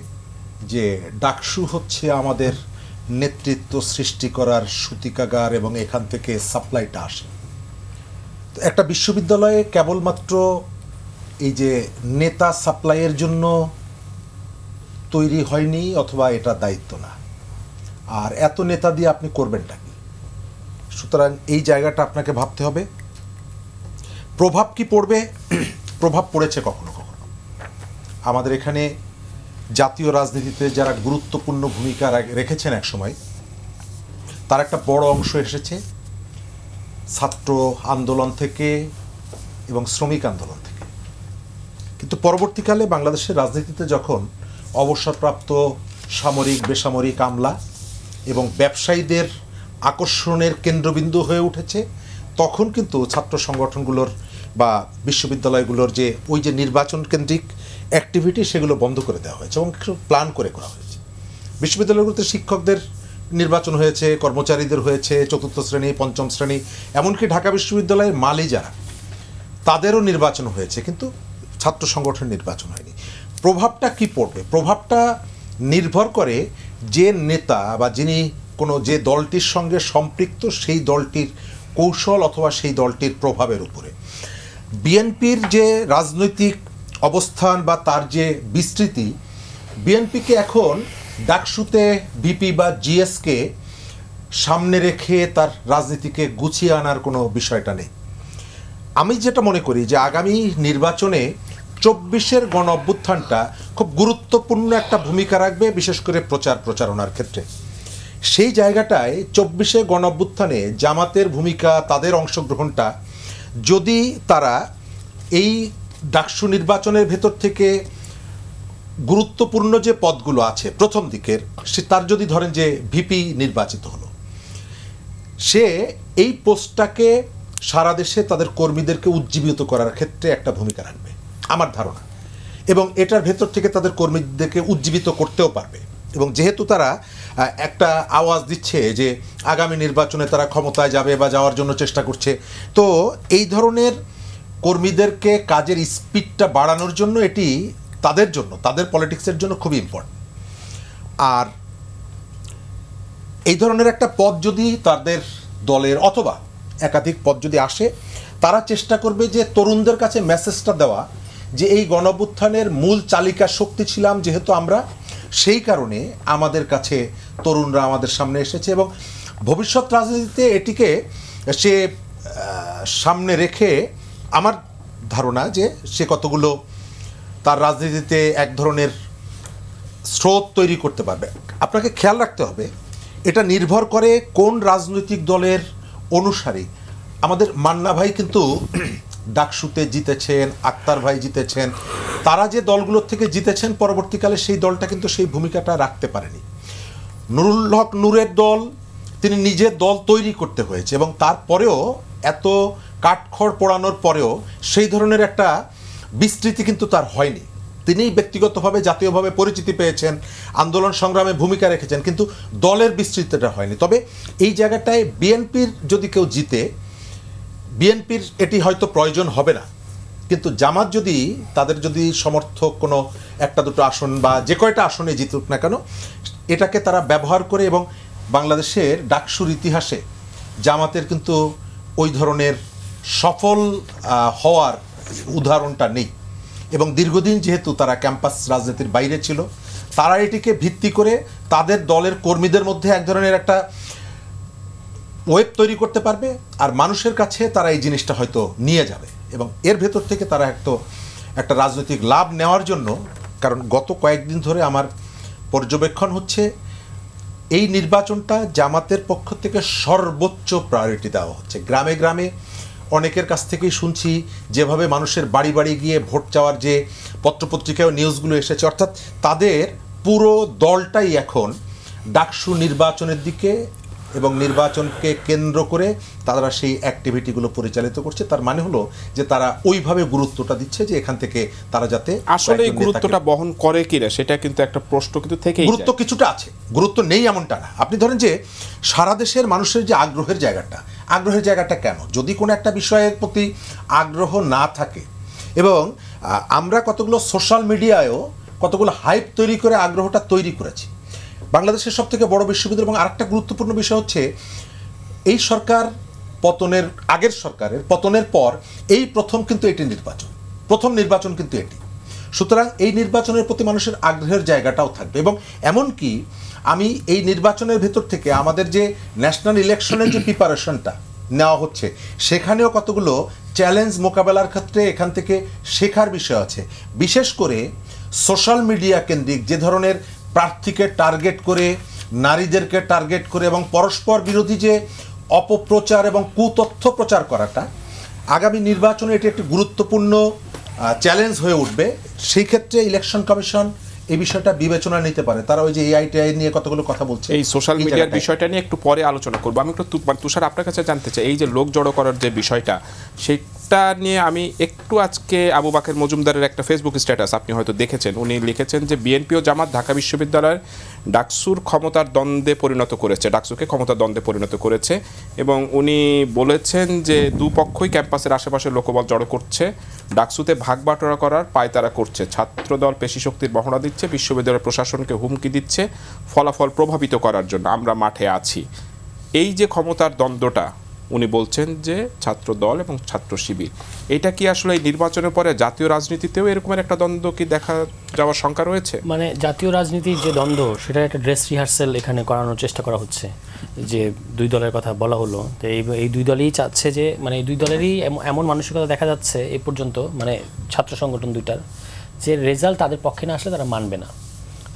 যে ডাকসু হচ্ছে আমাদের নেতৃত্ব সৃষ্টি করার সূতিকাগার এবং এখান থেকে সাপ্লাইটা আসে। তো একটা বিশ্ববিদ্যালয়ে কেবলমাত্র এই যে নেতা সাপ্লাইয়ের জন্য তৈরি হয়নি, অথবা এটা দায়িত্ব না। আর এত নেতা দিয়ে আপনি করবেনটা কি? সুতরাং এই জায়গাটা আপনাকে ভাবতে হবে। প্রভাব কি পড়বে? প্রভাব পড়েছে কখনো কখনো। আমাদের এখানে জাতীয় রাজনীতিতে যারা গুরুত্বপূর্ণ ভূমিকা রেখেছেন এক সময়, তার একটা বড় অংশ এসেছে ছাত্র আন্দোলন থেকে এবং শ্রমিক আন্দোলন থেকে। কিন্তু পরবর্তীকালে বাংলাদেশের রাজনীতিতে যখন অবসরপ্রাপ্ত সামরিক বেসামরিক আমলা এবং ব্যবসায়ীদের আকর্ষণের কেন্দ্রবিন্দু হয়ে উঠেছে, তখন কিন্তু ছাত্র সংগঠনগুলোর বা বিশ্ববিদ্যালয়গুলোর যে ওই যে নির্বাচন কেন্দ্রিক অ্যাক্টিভিটি, সেগুলো বন্ধ করে দেওয়া হয়েছে এবং কিছু প্ল্যান করে করা হয়েছে। বিশ্ববিদ্যালয়গুলোতে শিক্ষকদের নির্বাচন হয়েছে, কর্মচারীদের হয়েছে, চতুর্থ শ্রেণী, পঞ্চম শ্রেণী, এমনকি ঢাকা বিশ্ববিদ্যালয়ের মালি যারা, তাদেরও নির্বাচন হয়েছে, কিন্তু ছাত্র সংগঠন নির্বাচন হয়নি। প্রভাবটা কি পড়বে? প্রভাবটা নির্ভর করে যে নেতা বা যিনি কোনো যে দলটির সঙ্গে সম্পৃক্ত, সেই দলটির কৌশল অথবা সেই দলটির প্রভাবের উপরে। বিএনপির যে রাজনৈতিক অবস্থান বা তার যে বিস্তৃতি, বিএনপিকে এখন ডাকসুতে ভিপি বা জিএসকে সামনে রেখে তার রাজনীতিকে গুছিয়ে আনার কোনো বিষয়টা নেই। আমি যেটা মনে করি যে আগামী নির্বাচনে 24-এর গণ অভ্যুত্থানটা খুব গুরুত্বপূর্ণ একটা ভূমিকা রাখবে, বিশেষ করে প্রচারণার ক্ষেত্রে। সেই জায়গাটায় 24-এ গণ অভ্যুত্থানে জামাতের ভূমিকা, তাদের অংশগ্রহণটা, যদি তারা এই ডাকসু নির্বাচনের ভেতর থেকে গুরুত্বপূর্ণ যে পদগুলো আছে প্রথম দিকের, সে তার যদি ধরেন যে ভিপি নির্বাচিত হলো, সে এই পোস্টটাকে সারা দেশে তাদের কর্মীদেরকে উজ্জীবিত করার ক্ষেত্রে একটা ভূমিকা রাখবে আমার ধারণা, এবং এটার ভেতর থেকে তাদের কর্মীদেরকে উজ্জীবিত করতেও পারবে। এবং যেহেতু তারা একটা আওয়াজ দিচ্ছে যে আগামী নির্বাচনে তারা ক্ষমতায় যাবে বা যাওয়ার জন্য চেষ্টা করছে, তো এই ধরনের কর্মীদেরকে কাজের স্পিডটা বাড়ানোর জন্য এটি তাদের জন্য, তাদের পলিটিক্সের জন্য খুবই ইম্পর্টেন্ট। আর এই ধরনের একটা পদ যদি তাদের দলের অথবা একাধিক পদ যদি আসে, তারা চেষ্টা করবে যে তরুণদের কাছে মেসেজটা দেওয়া যে এই গণঅভ্যুত্থানের মূল চালিকা শক্তি ছিলাম যেহেতু আমরা, সেই কারণে আমাদের কাছে তরুণরা আমাদের সামনে এসেছে, এবং ভবিষ্যৎ রাজনীতিতে এটিকে সে সামনে রেখে আমার ধারণা যে সে কতগুলো তার রাজনীতিতে এক ধরনের স্রোত তৈরি করতে পারবে। আপনাকে খেয়াল রাখতে হবে, এটা নির্ভর করে কোন রাজনৈতিক দলের অনুসারী। আমাদের মান্না ভাই কিন্তু ডাকসুতে জিতেছেন, আক্তার ভাই জিতেছেন, তারা যে দলগুলোর থেকে জিতেছেন পরবর্তীকালে সেই দলটা কিন্তু সেই ভূমিকাটা রাখতে পারেনি। নুরুল হক নূরের দল, তিনি নিজের দল তৈরি করতে হয়েছে, এবং তারপরেও এত কাঠখড় পোড়ানোর পরেও সেই ধরনের একটা বিস্তৃতি কিন্তু তার হয়নি। তিনি ব্যক্তিগতভাবে জাতীয়ভাবে পরিচিতি পেয়েছেন, আন্দোলন সংগ্রামে ভূমিকা রেখেছেন, কিন্তু দলের বিস্তৃতিটা হয়নি। তবে এই জায়গাটায় বিএনপির যদি কেউ জিতে, বিএনপির এটি হয়তো প্রয়োজন হবে না, কিন্তু জামাত যদি তাদের যদি সমর্থক কোনো একটা দুটো আসন বা যে কয়টা আসনে জিতুক না কেন, এটাকে তারা ব্যবহার করে, এবং বাংলাদেশের ডাকসুর ইতিহাসে জামাতের কিন্তু ওই ধরনের সফল হওয়ার উদাহরণটা নেই, এবং দীর্ঘদিন যেহেতু তারা ক্যাম্পাস রাজনীতির বাইরে ছিল, তারা এটিকে ভিত্তি করে তাদের দলের কর্মীদের মধ্যে এক ধরনের একটা ওয়েব তৈরি করতে পারবে, আর মানুষের কাছে তারা এই জিনিসটা হয়তো নিয়ে যাবে, এবং এর ভেতর থেকে তারা একটা রাজনৈতিক লাভ নেওয়ার জন্য, কারণ গত কয়েকদিন ধরে আমার পর্যবেক্ষণ হচ্ছে এই নির্বাচনটা জামাতের পক্ষ থেকে সর্বোচ্চ প্রায়োরিটি দেওয়া হচ্ছে। গ্রামে গ্রামে অনেকের কাছ থেকেই শুনছি যেভাবে মানুষের বাড়ি বাড়ি গিয়ে ভোট চাওয়ার যে পত্রপত্রিকায় নিউজগুলো এসেছে, অর্থাৎ তাদের পুরো দলটাই এখন ডাকসু নির্বাচনের দিকে এবং নির্বাচনকে কেন্দ্র করে তারা সেই অ্যাক্টিভিটিগুলো পরিচালিত করছে। তার মানে হলো যে তারা ওইভাবে গুরুত্বটা দিচ্ছে যে এখান থেকে তারা যাতে আসলে এই গুরুত্বটা বহন করে কিনা সেটা কিন্তু একটা প্রশ্ন কিন্তু থেকেই গুরুত্ব কিছুটা আছে, গুরুত্ব নেই এমনটা না। আপনি ধরেন যে সারা দেশের মানুষের যে আগ্রহের জায়গাটা কেন, যদি কোনো একটা বিষয়ের প্রতি আগ্রহ না থাকে এবং আমরা কতগুলো সোশ্যাল মিডিয়ায়ও কতগুলো হাইপ তৈরি করে আগ্রহটা তৈরি করেছি। বাংলাদেশের সবথেকে বড় বিশ্ববিদ্যালয় এবং আরেকটা গুরুত্বপূর্ণ বিষয় হচ্ছে এই সরকার পতনের আগের সরকারের পতনের পর এই প্রথম কিন্তু এটি প্রথম নির্বাচন কিন্তু এটি। সুতরাং এই নির্বাচনের প্রতি মানুষের আগ্রহের জায়গাটাও থাকবে এবং এমনকি আমি এই নির্বাচনের ভেতর থেকে আমাদের যে ন্যাশনাল ইলেকশনের যে প্রিপারেশনটা নেওয়া হচ্ছে সেখানেও কতগুলো চ্যালেঞ্জ মোকাবেলার ক্ষেত্রে এখান থেকে শেখার বিষয় আছে। বিশেষ করে সোশ্যাল মিডিয়া কেন্দ্রিক যে ধরনের প্রার্থীকে টার্গেট করে, নারীদেরকে টার্গেট করে এবং পরস্পর বিরোধী যে অপপ্রচার এবং কুতথ্য প্রচার করাটা আগামী নির্বাচনে এটি একটি গুরুত্বপূর্ণ চ্যালেঞ্জ হয়ে উঠবে। সেই ক্ষেত্রে ইলেকশন কমিশন এই বিষয়টা বিবেচনা নিতে পারে। তারা ওই যে এআইটিআই নিয়ে কতগুলো কথা বলছে, এই সোশ্যাল মিডিয়ার বিষয়টা নিয়ে একটু পরে আলোচনা করবো। আমি একটু তুষার আপনার কাছে জানতে চাই, এই যে লোক জড়ো করার যে বিষয়টা সেটা নিয়ে আমি একটু আজকে আবু বাকের মজুমদারের একটা ফেসবুক স্ট্যাটাস আপনি হয়তো দেখেছেন, উনি লিখেছেন যে বিএনপি ও জামাত ঢাকা বিশ্ববিদ্যালয়ের ডাকসুকে ক্ষমতার দ্বন্দ্বে পরিণত করেছে এবং উনি বলেছেন যে দুপক্ষই ক্যাম্পাসের আশেপাশে লোকবল জড়ো করছে, ডাকসুতে ভাগ বাটোয়ারা করার পায়তারা করছে, ছাত্রদল পেশি শক্তির বহনা দিচ্ছে, বিশ্ববিদ্যালয় প্রশাসনকে হুমকি দিচ্ছে ফলাফল প্রভাবিত করার জন্য আমরা মাঠে আছি। এই যে ক্ষমতার দ্বন্দ্বটা উনি বলছেন যে ছাত্র দল এবং ছাত্র শিবির, এটা কি আসলে এই নির্বাচনের পরে জাতীয় রাজনীতিতেও এরকমের একটা দ্বন্দ্ব কি দেখা যাওয়ার শঙ্কা রয়েছে? মানে জাতীয় রাজনীতির যে দ্বন্দ্ব সেটার একটা ড্রেস রিহার্সেল এখানে করানোর চেষ্টা করা হচ্ছে। যে দুই দলের কথা বলা হলো, তো এই দুই দলই চাচ্ছে যে মানে এই দুই দলেরই এমন মানসিকতা দেখা যাচ্ছে এই পর্যন্ত, মানে ছাত্র সংগঠন দুইটার, যে রেজাল্ট তাদের পক্ষে না আসলে তারা মানবে না।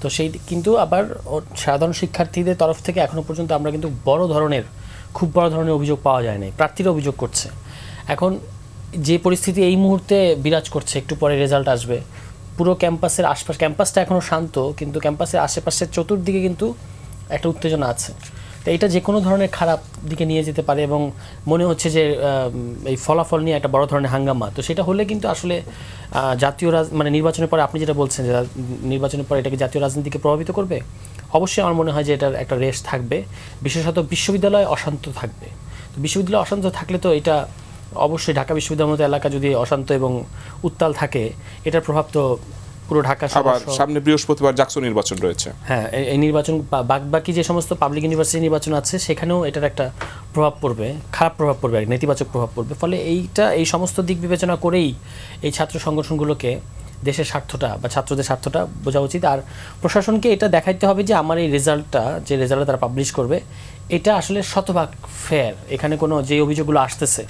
তো সেই কিন্তু আবার সাধারণ শিক্ষার্থীদের তরফ থেকে এখনও পর্যন্ত আমরা কিন্তু খুব বড় ধরনের অভিযোগ পাওয়া যায় নাই। প্রার্থীরা অভিযোগ করছে। এখন যে পরিস্থিতি এই মুহূর্তে বিরাজ করছে, একটু পরে রেজাল্ট আসবে, পুরো ক্যাম্পাসের আশপাশ, ক্যাম্পাসটা এখনও শান্ত কিন্তু ক্যাম্পাসের আশেপাশের চতুর্দিকে কিন্তু একটা উত্তেজনা আছে। তো এটা যে কোনো ধরনের খারাপ দিকে নিয়ে যেতে পারে এবং মনে হচ্ছে যে এই ফলাফল নিয়ে একটা বড় ধরনের হাঙ্গামা। তো সেটা হলে কিন্তু আসলে জাতীয় মানে নির্বাচনের পরে আপনি যেটা বলছেন যে নির্বাচনের পরে এটাকে জাতীয় রাজনীতিকে প্রভাবিত করবে, অবশ্যই আমার মনে হয় যে এটার একটা রেশ থাকবে। বিশেষত বিশ্ববিদ্যালয় অশান্ত থাকবে। তো বিশ্ববিদ্যালয় অশান্ত থাকলে তো এটা অবশ্যই ঢাকা বিশ্ববিদ্যালয়ের মতো এলাকা যদি অশান্ত এবং উত্তাল থাকে, এটার প্রভাব তো পুরো ঢাকা। আবার সামনে বৃহস্পতিবার জাকসু নির্বাচন রয়েছে। হ্যাঁ, এই নির্বাচন বাকি যে সমস্ত পাবলিক ইউনিভার্সিটি নির্বাচন আছে সেখানেও এটার একটা প্রভাব পড়বে, খারাপ প্রভাব পড়বে, নেতিবাচক প্রভাব পড়বে। ফলে এই সমস্ত দিক বিবেচনা করেই এই ছাত্র সংগঠনগুলোকে দেশের স্বার্থটা বা ছাত্রদের স্বার্থটা বোঝা উচিত। আর প্রশাসনকে এটা দেখাইতে হবে যে আমার এই রেজাল্টটা, যে রেজাল্টটা তারা পাবলিশ করবে, এটা আসলে শতভাগ ফেয়ার। এখানে কোনো যে অভিযোগগুলো আসতেছে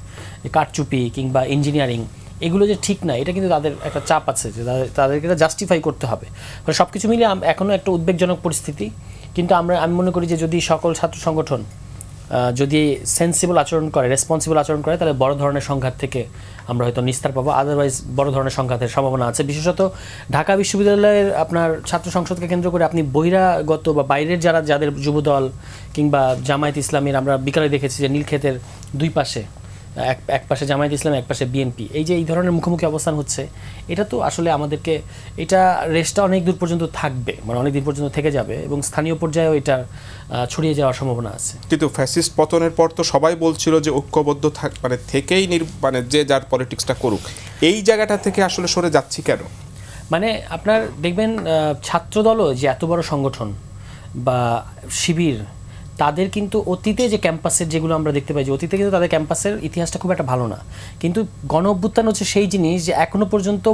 কারচুপি কিংবা ইঞ্জিনিয়ারিং, এগুলো যে ঠিক না, এটা কিন্তু তাদের একটা চাপ আছে যে তাদেরকে এটা জাস্টিফাই করতে হবে। মানে সব কিছু মিলিয়ে এখনও একটা উদ্বেগজনক পরিস্থিতি। কিন্তু আমি মনে করি যে যদি সকল ছাত্র সংগঠন যদি সেন্সিবল আচরণ করে, রেসপন্সিবল আচরণ করে, তাহলে বড় ধরনের সংঘাত থেকে আমরা হয়তো নিস্তার পাবো। আদারওয়াইজ বড় ধরনের সংঘাতের সম্ভাবনা আছে। বিশেষত ঢাকা বিশ্ববিদ্যালয়ের আপনার ছাত্র সংসদকে কেন্দ্র করে আপনি বহিরাগত বা বাইরের যাদের যুবদল কিংবা জামায়াত ইসলামীর, আমরা বিকালে দেখেছি যে নীলক্ষেতের দুই পাশে এক পাশে জামায়াত ইসলাম, এক পাশে বিএনপি, এই ধরনের মুখোমুখি অবস্থান হচ্ছে, এটা তো আসলে আমাদেরকে এটা রেসটা অনেক দূর পর্যন্ত থাকবে, মানে অনেক দিন পর্যন্ত থেকে যাবে এবং স্থানীয় পর্যায়েও এটা ছড়িয়ে যাওয়ার সম্ভাবনা আছে। কিন্তু ফ্যাসিস্ট পতনের পর তো সবাই বলছিল যে ঐক্যবদ্ধ মানে থেকেই মানে যে যার পলিটিক্সটা করুক, এই জায়গাটা থেকে আসলে সরে যাচ্ছি কেন? মানে আপনার দেখবেন ছাত্রদলও যে এত বড় সংগঠন বা শিবির, তাদের কিন্তু অতীতে যে ক্যাম্পাসের যেগুলো আমরা দেখতে পাই যে অতীতে কিন্তু তাদের ক্যাম্পাসের ইতিহাসটা খুব একটা ভালো না। কিন্তু গণ অভ্যুত্থান হচ্ছে সেই জিনিস যে এখনো পর্যন্ত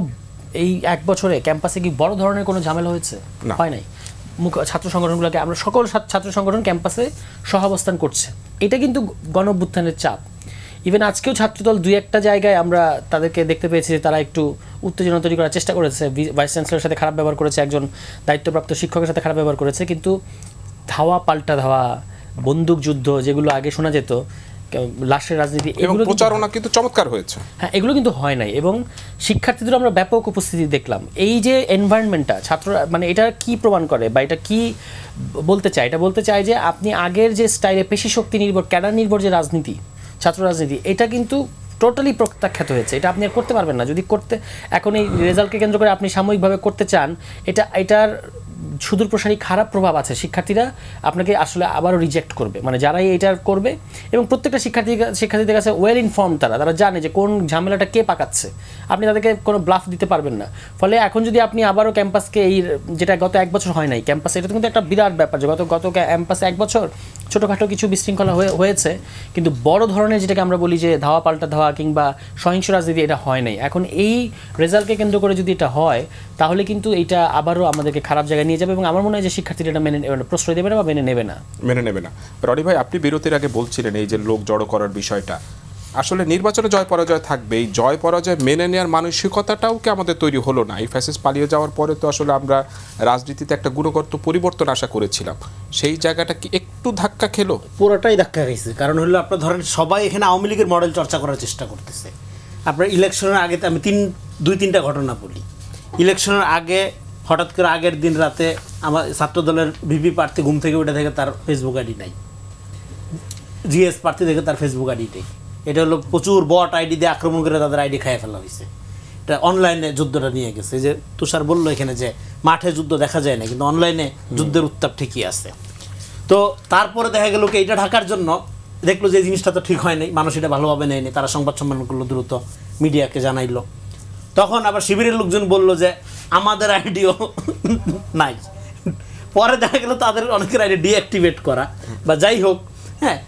এই 1 বছরে ক্যাম্পাসে কি বড় ধরনের কোনো ঝামেলা হয়েছে? হয় নাই। ছাত্র সংগঠনগুলোকে আমরা সকল ছাত্র সংগঠন ক্যাম্পাসে সহাবস্থান করছে, এটা কিন্তু গণ অভ্যুত্থানের চাপ। ইভেন আজকেও ছাত্রদল 2-1টা জায়গায় আমরা তাদেরকে দেখতে পেয়েছি যে তারা একটু উত্তেজনা তৈরি করার চেষ্টা করেছে, ভাইস চ্যান্সেলরের সাথে খারাপ ব্যবহার করেছে, একজন দায়িত্বপ্রাপ্ত শিক্ষকের সাথে খারাপ ব্যবহার করেছে। কিন্তু ধাওয়া পাল্টা ধাওয়া, বন্দুক যুদ্ধ যেগুলো আগে শোনা যেত, লাশের রাজনীতি, এবং এগুলো প্রচারণা কিন্তু চমৎকার হয়েছে। হ্যাঁ, এগুলো কিন্তু হয় নাই, এবং শিক্ষার্থীদের আমরা ব্যাপক উপস্থিতি দেখলাম। এই যে এনভায়রনমেন্টটা ছাত্ররা, মানে এটা কি প্রমাণ করে বা এটা কি বলতে চায়? এটা বলতে চায় যে আপনি আগের যে স্টাইলে পেশি শক্তি নির্ভর, ক্যাডার নির্ভর যে রাজনীতি, ছাত্র রাজনীতি, এটা কিন্তু টোটালি প্রত্যাখ্যাত হয়েছে। এটা আপনি আর করতে পারবেন না। যদি করতে এখন এই রেজাল্টকে কেন্দ্র করে আপনি সাময়িকভাবে করতে চান, এটার সুদূর প্রসারী খারাপ প্রভাব আছে। শিক্ষার্থীরা আপনাকে আসলে আবারও রিজেক্ট করবে, মানে যারাই এটা করবে, এবং প্রত্যেকটা শিক্ষার্থীদের কাছে ওয়েল ইনফর্ম, তারা জানে যে কোন ঝামেলাটা কে পাকাচ্ছে। আপনি তাদেরকে কোনো ব্লাফ দিতে পারবেন না। ফলে এখন যদি আপনি আবারও ক্যাম্পাসকে এই, যেটা গত 1 বছর হয় নাই ক্যাম্পাসে, এটা কিন্তু একটা বিরাট ব্যাপার যে গত ক্যাম্পাসে 1 বছর ছোটোখাটো কিছু বিশৃঙ্খলা হয়েছে, কিন্তু বড় ধরনের যেটাকে আমরা বলি যে ধাওয়া পাল্টা ধাওয়া কিংবা সহিংস রাজনীতি, এটা হয় নাই। এখন এই রেজাল্টকে কেন্দ্র করে যদি এটা হয়, তাহলে কিন্তু এটা আবারও আমাদেরকে খারাপ জায়গায় নিয়ে যাবে, এবং আমার মনে হয় যে শিক্ষার্থীরা এটা প্রশ্রয় দেবে না বা মেনে নেবে না। রনি ভাই, আপনি বিরতির আগে বলছিলেন এই যে লোক জড়ো করার বিষয়টা, আসলে নির্বাচনে জয় পরাজয় থাকবে, এই জয় পরাজয় মেনে নেওয়ার মানসিকতাটাও কি আমাদের তৈরি হলো না? এই ফ্যাসিস্ট পালিয়ে যাওয়ার পরে তো আসলে আমরা রাজনীতিতে একটা গুণগত পরিবর্তন আশা করেছিলাম, সেই জায়গাটা কি একটু ধাক্কা খেলো? পুরোটাই ধাক্কা খাইছে। কারণ হলো আপনার ধরেন সবাই এখানে আওয়ামী লীগের মডেল চর্চা করার চেষ্টা করতেছে। আপনার ইলেকশনের আগে আমি 2-3টা ঘটনা বলি। ইলেকশনের আগে হঠাৎ করে আগের দিন রাতে আমার ছাত্রদলের ভিপি প্রার্থী ঘুম থেকে উঠে দেখে তার ফেসবুক আইডি নাই, জিএস প্রার্থী দেখে তার ফেসবুক আইডি নেই। এটা হলো প্রচুর বট আইডি দিয়ে আক্রমণ করে তাদের আইডি খাইয়ে ফেলা হয়েছে। এটা অনলাইনে যুদ্ধটা নিয়ে গেছে। যে তুষার বললো এখানে যে মাঠে যুদ্ধ দেখা যায় না, কিন্তু অনলাইনে যুদ্ধের উত্তাপ ঠিকই আছে। তো তারপরে দেখা গেল কি এইটা ঢাকার জন্য দেখলো যে জিনিসটা তো ঠিক হয়নি, মানুষ এটা ভালোভাবে নেয়নি, তারা সংবাদ সম্মেলন করলো, দ্রুত মিডিয়াকে জানাইলো। তখন আবার শিবিরের লোকজন বললো যে আমাদের আইডিও নাই। পরে দেখা গেল তাদের অনেকের আইডি ডিঅ্যাক্টিভেট করা বা যাই হোক। হ্যাঁ,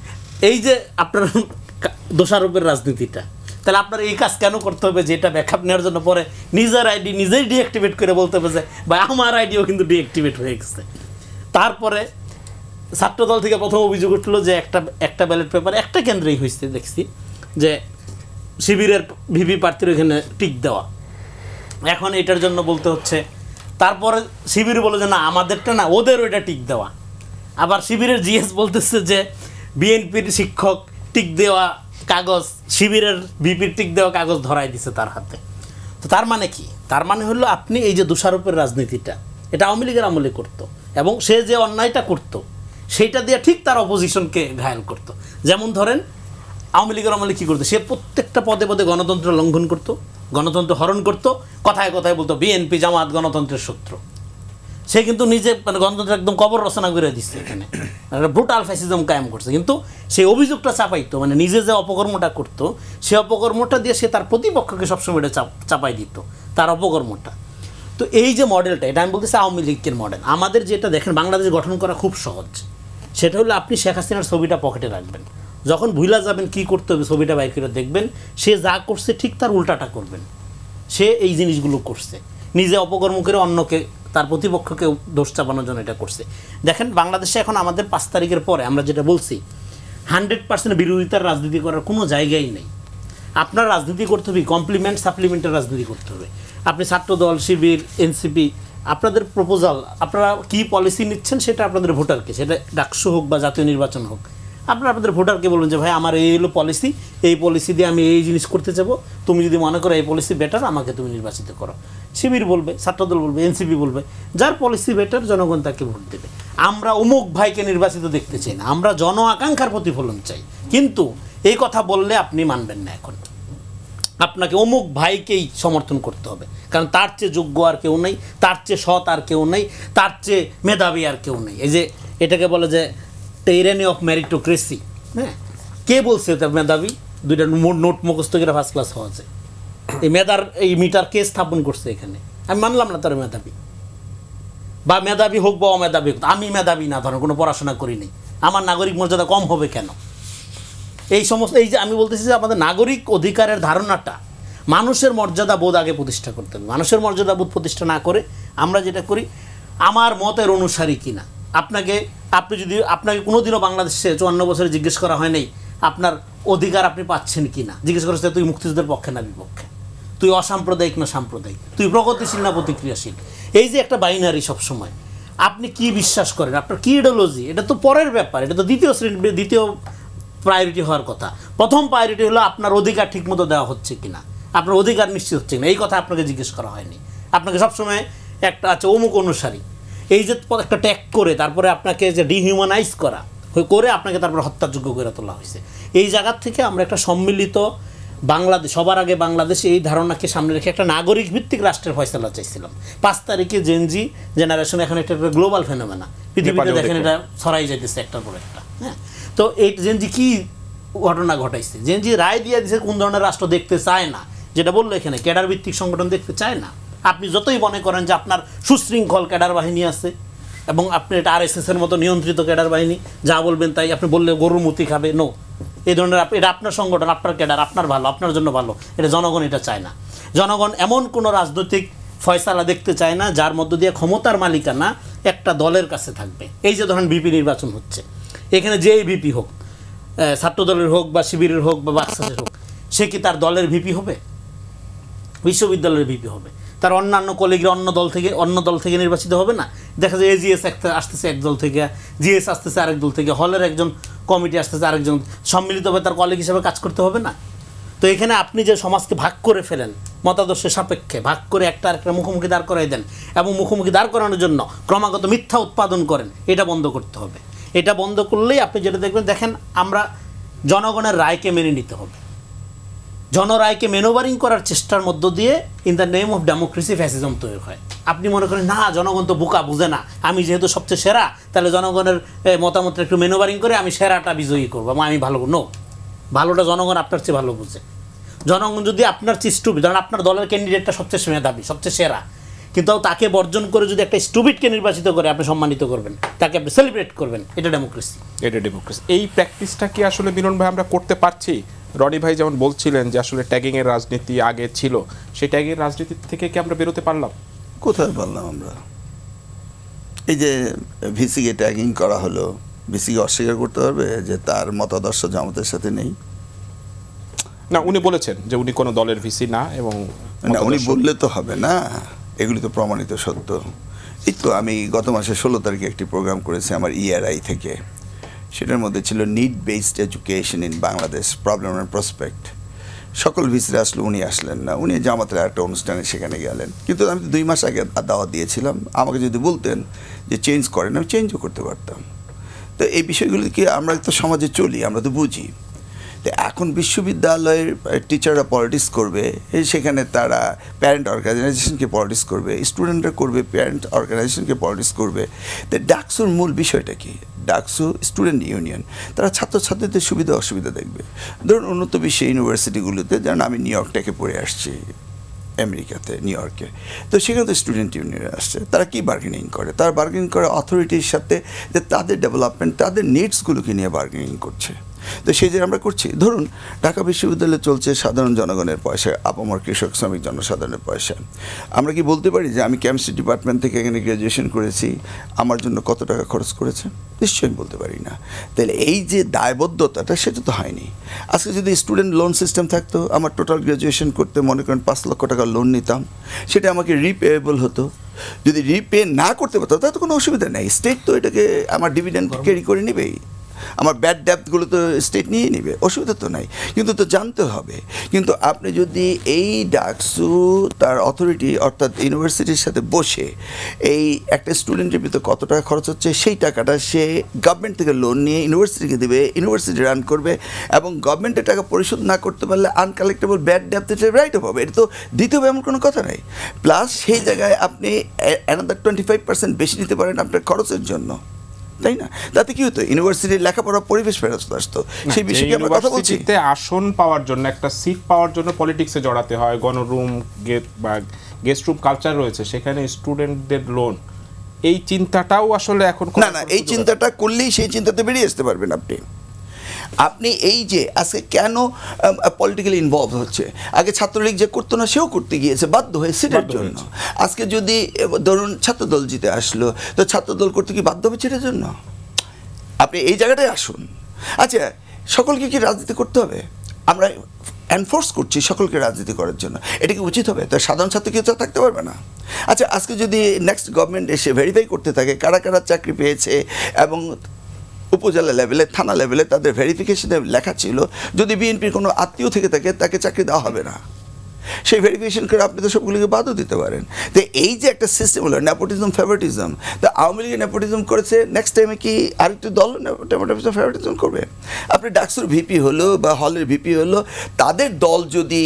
এই যে আপনার দোষারোপের রাজনীতিটা, তাহলে আপনার এই কাজ কেন করতে হবে? যেটা ব্যাকআপ নেওয়ার জন্য পরে নিজের আইডি নিজেই ডিঅ্যাক্টিভেট করে বলতে হবে যে ভাই আমার আইডিও কিন্তু ডিঅ্যাক্টিভেট হয়ে গেছে। তারপরে ছাত্রদল থেকে প্রথম অভিযোগ উঠলো যে একটা ব্যালট পেপার একটা কেন্দ্রেই হয়েছে, দেখছি যে শিবিরের ভিপি প্রার্থীর ওইখানে টিক দেওয়া। এখন এটার জন্য বলতে হচ্ছে, তারপরে শিবির বলে যে না আমাদেরটা না, ওদের ওইটা টিক দেওয়া। আবার শিবিরের জিএস বলতেছে যে বিএনপির শিক্ষক টিক দেওয়া কাগজ, শিবিরের ভিপির টিক দেওয়া কাগজ ধরাই দিছে তার হাতে। তো তার মানে কি? তার মানে হলো আপনি এই যে দোষারোপের রাজনীতিটা, এটা আওয়ামী লীগের আমলে করতো, এবং সে যে অন্যায়টা করতো সেইটা দিয়ে ঠিক তার অপোজিশনকে ঘায়াল করতো। যেমন ধরেন আওয়ামী লীগের আমলে কী করতো? সে প্রত্যেকটা পদে পদে গণতন্ত্র লঙ্ঘন করতো, গণতন্ত্র হরণ করতো, কথায় কথায় বলতো বিএনপি জামাত গণতন্ত্রের শত্রু। সে কিন্তু নিজে মানে গণতন্ত্র একদম কবর রচনা করে দিচ্ছে, এখানে ব্রুটাল ফ্যাসিজম কায়েম করছে। কিন্তু সেই অভিযোগটা চাপাইতো, মানে নিজে যে অপকর্মটা করতো সে অপকর্মটা দিয়ে সে তার প্রতিপক্ষকে সবসময় এটা চাপাই দিত, তার অপকর্মটা। তো এই যে মডেলটা, এটা আমি বলতেছি আওয়ামী লীগের মডেল। আমাদের যেটা দেখেন বাংলাদেশ গঠন করা খুব সহজ, সেটা হলো আপনি শেখ হাসিনার ছবিটা পকেটে রাখবেন, যখন ভুলা যাবেন কী করতে হবে ছবিটা বাইর করে দেখবেন, সে যা করছে ঠিক তার উল্টাটা করবেন। সে এই জিনিসগুলো করছে, নিজে অপকর্ম করে অন্যকে, তার প্রতিপক্ষকে দোষ চাপানোর জন্য এটা করছে। দেখেন বাংলাদেশে এখন আমাদের 5 তারিখের পরে আমরা যেটা বলছি 100% বিরোধিতার রাজনীতি করার কোনো জায়গাই নেই। আপনার রাজনীতি করতে হবে কমপ্লিমেন্ট সাপ্লিমেন্টের রাজনীতি করতে হবে। আপনি ছাত্রদল, শিবির, এনসিপি, আপনাদের প্রপোজাল, আপনারা কী পলিসি নিচ্ছেন সেটা আপনাদের ভোটারকে, সেটা ডাকসু হোক বা জাতীয় নির্বাচন হোক, আপনারা আপনাদের ভোটারকে বলুন যে ভাই আমার এই হলো পলিসি, এই পলিসি দিয়ে আমি এই জিনিস করতে চাবো, তুমি যদি মনে করো এই পলিসি বেটার আমাকে তুমি নির্বাচিত করো। শিবির বলবে, ছাত্রদল বলবে, এনসিপি বলবে, যার পলিসি বেটার জনগণ তাকে ভোট দেবে। আমরা অমুক ভাইকে নির্বাচিত দেখতে চাই না, আমরা জন আকাঙ্ক্ষার প্রতিফলন চাই। কিন্তু এই কথা বললে আপনি মানবেন না, এখন আপনাকে অমুক ভাইকেই সমর্থন করতে হবে, কারণ তার চেয়ে যোগ্য আর কেউ নেই, তার চেয়ে সৎ আর কেউ নেই, তার চেয়ে মেধাবী আর কেউ নেই। এই যে এটাকে বলে যে টেইরানি অফ মেরিটোক্রেসি। হ্যাঁ, কে বলছে তার মেধাবী? 2টা নোট মুখস্থ করে ফার্স্ট ক্লাস হওয়া যায়। এই মেধার এই মিটার কে স্থাপন করছে এখানে? আমি মানলাম না তার মেধাবী, বা মেধাবী হোক বা অমেধাবী হোক, আমি মেধাবী না, ধরেন কোনো পড়াশোনা করিনি, আমার নাগরিক মর্যাদা কম হবে কেন? এই সমস্ত, এই যে আমি বলতেছি যে আমাদের নাগরিক অধিকারের ধারণাটা, মানুষের মর্যাদা বোধ আগে প্রতিষ্ঠা করতে হবে। মানুষের মর্যাদা বোধ প্রতিষ্ঠা না করে আমরা যেটা করি আমার মতের অনুসারী কিনা, আপনি যদি আপনাকে কোনোদিনও বাংলাদেশে 54 বছরে জিজ্ঞেস করা হয় নাই আপনার অধিকার আপনি পাচ্ছেন কি না, জিজ্ঞেস করেছে তুই মুক্তিযুদ্ধের পক্ষে না বিপক্ষে, তুই অসাম্প্রদায়িক না সাম্প্রদায়িক, তুই প্রগতিশীল না প্রতিক্রিয়াশীল। এই যে একটা বাইনারি সবসময়, আপনি কি বিশ্বাস করেন, আপনার কি ইডিওলজি, এটা তো পরের ব্যাপার, এটা তো দ্বিতীয় প্রায়োরিটি হওয়ার কথা। প্রথম প্রায়োরিটি হলো আপনার অধিকার ঠিকমতো দেওয়া হচ্ছে কিনা, আপনার অধিকার নিশ্চিত হচ্ছে কিনা, এই কথা আপনাকে জিজ্ঞেস করা হয়নি। আপনাকে সবসময় একটা আছে অমুক অনুসারী, এই যে একটা ট্যাগ করে তারপরে আপনাকে যে ডিহিউম্যানাইজ করা করে আপনাকে তারপরে হত্যাযোগ্য করে তোলা হয়েছে। এই জায়গার থেকে আমরা একটা সম্মিলিত বাংলাদেশ, সবার আগে বাংলাদেশে এই ধারণাকে সামনে রেখে একটা নাগরিক ভিত্তিক রাষ্ট্রের ফয়সালা চাইছিলাম। 5 তারিখে জেনজি জেনারেশন এখন একটা গ্লোবাল ফেনোমেনা, পৃথিবীতে দেখেন এটা ছড়াই যাইতেছে একটার পর একটা। হ্যাঁ, তো এই জেনজি কি ঘটনা ঘটাইছে, জেনজি রায় দিয়ে দিয়েছে কোন ধরনের রাষ্ট্র দেখতে চায় না, যেটা বললো এখানে ক্যাডার ভিত্তিক সংগঠন দেখতে চায় না। আপনি যতই মনে করেন যে আপনার সুশৃঙ্খল ক্যাডার বাহিনী আছে এবং আপনি এটা RSS এর মতো নিয়ন্ত্রিত ক্যাডার বাহিনী, যা বলবেন তাই, আপনি বললে গরুর মুতি খাবে, নো, এই ধরনের এটা আপনার সংগঠন, আপনার ক্যাডার, আপনার ভালো, আপনার জন্য ভালো, এটা জনগণ এটা চায় না। জনগণ এমন কোনো রাজনৈতিক ফয়সালা দেখতে চায় না যার মধ্য দিয়ে ক্ষমতার মালিকানা একটা দলের কাছে থাকবে। এই যে ধরেন ভিপি নির্বাচন হচ্ছে, এখানে যেই ভিপি হোক, ছাত্রদলের হোক বা শিবিরের হোক বা বাক্সাসের হোক, সে কি তার দলের ভিপি হবে? বিশ্ববিদ্যালয়ের ভিপি হবে। তার অন্যান্য কলিগরা অন্য দল থেকে নির্বাচিত হবে না। দেখা যায় এজিএস আসতেছে এক দল থেকে, জিএস আসতেছে আরেক দল থেকে, হলের একজন কমিটি আসতেছে আরেকজন, সম্মিলিতভাবে তার কলিগ হিসেবে কাজ করতে হবে না? তো এখানে আপনি যে সমাজকে ভাগ করে ফেলেন মতাদর্শের সাপেক্ষে, ভাগ করে একটা আরেকটা মুখোমুখি দাঁড় করাই দেন এবং মুখোমুখি দাঁড় করানোর জন্য ক্রমাগত মিথ্যা উৎপাদন করেন, এটা বন্ধ করতে হবে। এটা বন্ধ করলেই আপনি যেটা দেখবেন, দেখেন আমরা জনগণের রায়কে মেনে নিতে হবে। জনরায়কে মেনোভারিং করার চেষ্টার মধ্য দিয়ে in the name of democracy fascism তৈরি হয়। আপনি মনে করেন না জনগণ তো বোকা, বুঝে না, আমি যেহেতু সবচেয়ে সেরা তাহলে জনগণের মতামতটা একটু মেনোভারিং করে আমি সেরাটা বিজয়ী করবো, আমি ভালো। নো, ভালোটা জনগণ আপনার চেয়ে ভালো বুঝে। জনগণ যদি আপনার চেয়ে স্টুপিড, ধরেন আপনার দলের ক্যান্ডিডেটটা সবচেয়ে মেধাবী, সবচেয়ে সেরা, কিন্তু তাকে বর্জন করে যদি একটা স্টুপিডকে নির্বাচিত করে আপনি সম্মানিত করবেন, তাকে আপনি সেলিব্রেট করবেন, এটা ডেমোক্রেসি। এটা ডেমোক্রেসি। এই প্র্যাকটিসটা কি আসলে মিলন ভাই আমরা করতে পারছি? রনি ভাই যেমন বলছিলেন যে আসলে ট্যাগিংয়ের রাজনীতি আগে ছিল, সেই ট্যাগিংয়ের রাজনীতি থেকে কি আমরা বেরোতে পারলাম? কোথায় পারলাম আমরা? এই যে ভিসিকে ট্যাগিং করা হলো, ভিসিকে অস্বীকার করতে পারবে যে তার মতাদর্শ জামাতের সাথে নেই? না, উনি বলেছেন যে উনি কোনো দলের ভিসি না, এবং না, উনি বললে তো হবে না, এগুলি তো প্রমাণিত সত্য। এই তো আমি গত মাসে 16 তারিখে একটি প্রোগ্রাম করেছি আমার ERI থেকে, সেটার মধ্যে ছিল need based education in Bangladesh, problem and prospect. সকল ভিসিরা আসলে উনি আসলেন না, উনি জামাতের একটা অনুষ্ঠানে সেখানে গেলেন। কিন্তু আমি তো 2 মাস আগে দাওয়াত দিয়েছিলাম, আমাকে যদি বলতেন যে চেঞ্জ করেন, আমি চেঞ্জও করতে পারতাম। তো এই বিষয়গুলো কি আমরা তো সমাজে চলি, আমরা তো বুঝি। তো এখন বিশ্ববিদ্যালয়ের টিচাররা পলিটিক্স করবে, সেখানে তারা প্যারেন্ট অর্গানাইজেশনকে পলিটিক্স করবে, স্টুডেন্টরা করবে প্যারেন্ট অর্গানাইজেশনকে পলিটিক্স করবে। তো ডাকসুর মূল বিষয়টা কি? ডাকসু স্টুডেন্ট ইউনিয়ন, তারা ছাত্রছাত্রীদের সুবিধা অসুবিধা দেখবে। ধরুন উন্নত বিশ্ব ইউনিভার্সিটিগুলোতে, যেমন আমি নিউ ইয়র্কটাকে পড়ে আসছি, আমেরিকাতে নিউ ইয়র্কে, তো সেখানে তো স্টুডেন্ট ইউনিয়ন আসছে, তারা কি বার্গেনিং করে? তারা বার্গেনিং করে অথরিটির সাথে, যে তাদের ডেভেলপমেন্ট, তাদের নিডসগুলোকে নিয়ে বার্গেনিং করছে। তো সেই যে আমরা করছি, ধরুন ঢাকা বিশ্ববিদ্যালয়ে চলছে সাধারণ জনগণের পয়সা, আপামর কৃষক শ্রমিক জনসাধারণের পয়সা। আমরা কি বলতে পারি যে আমি কেমিস্ট্রি ডিপার্টমেন্ট থেকে এখানে গ্র্যাজুয়েশন করেছি, আমার জন্য কত টাকা খরচ করেছে? নিশ্চয়ই বলতে পারি না। তাহলে এই যে দায়বদ্ধতাটা, সেটা তো হয়নি। আজকে যদি স্টুডেন্ট লোন সিস্টেম থাকতো, আমার টোটাল গ্র্যাজুয়েশন করতে মনে করেন 5 লক্ষ টাকা লোন নিতাম, সেটা আমাকে রিপেয়েবল হতো। যদি রিপে না করতে পারতো তাতে কোনো অসুবিধা নেই, স্টেট তো এটাকে আমার ডিভিডেন্ড ক্যারি করে নেবেই, আমার ব্যাড ডেপ্থগুলো তো স্টেট নিয়ে নেবে, অসুবিধা তো নাই। কিন্তু তো জানতে হবে। কিন্তু আপনি যদি এই ডাকসু তার অথরিটি অর্থাৎ ইউনিভার্সিটির সাথে বসে এই একটা স্টুডেন্টের ভিতরে কত টাকা খরচ হচ্ছে সেই টাকাটা সে গভর্নমেন্ট থেকে লোন নিয়ে ইউনিভার্সিটিকে দেবে, ইউনিভার্সিটি রান করবে, এবং গভর্নমেন্টের টাকা পরিশোধ না করতে পারলে আনকালেক্টেবল ব্যাড ডেপ্থের রাইট হবে, এটা তো দিতে হবে এমন কোনো কথা নেই। প্লাস সেই জায়গায় আপনি অ্যানাদার 25% বেশি নিতে পারেন আপনার খরচের জন্য, তাই না? তাতে কি হতো? ইউনিভার্সিটির লেখাপড়া পরিবেশ ফেরত আসতো। সেই বিষয়ে আমরা কথা বলছি। আসন পাওয়ার জন্য, একটা সিট পাওয়ার জন্য পলিটিক্সে জড়াতে হয়, গণরুম বা গেস্ট রুম কালচার রয়েছে, সেখানে স্টুডেন্টদের লোন, এই চিন্তাটাও আসলে এখন না, এই চিন্তাটা করলেই সেই চিন্তাতে বেরিয়ে আসতে পারবেন আপনি। আপনি এই যে আজকে কেন পলিটিক্যালি ইনভলভ হচ্ছে, আগে ছাত্রলীগ যে করতো না সেও করতে গিয়েছে বাধ্য হয়ে সিটের জন্য। আজকে যদি ধরুন ছাত্রদল জিতে আসলো, তো ছাত্রদল করতে কি বাধ্য হবে সিটের জন্য? আপনি এই জায়গাটায় আসুন। আচ্ছা, সকলকে কি রাজনীতি করতে হবে? আমরা এনফোর্স করছি সকলকে রাজনীতি করার জন্য, এটা কি উচিত হবে? তো সাধারণ ছাত্র কি থাকতে পারবে না? আচ্ছা, আজকে যদি নেক্সট গভর্নমেন্ট এসে ভেরিফাই করতে থাকে কারা কারা চাকরি পেয়েছে এবং উপজেলা লেভেলে, থানা লেভেলে তাদের ভেরিফিকেশনে লেখা ছিল যদি বিএনপির কোনো আত্মীয় থেকে থাকে তাকে চাকরি দেওয়া হবে না। সেই ভেরিফিকেশন করে আপনি তো সবগুলিকে বাদও দিতে পারেন। তো এই যে একটা সিস্টেম হলো নেপোটিজম ফেভারিটিজম, তো আওয়ামী লীগে নেপোটিজম করেছে, নেক্সট টাইমে কি আরেকটি দল নেপোটিজম ফেভারিটিজম করবে? আপনি ডাকসুর ভিপি হলো বা হলের ভিপি হলো, তাদের দল যদি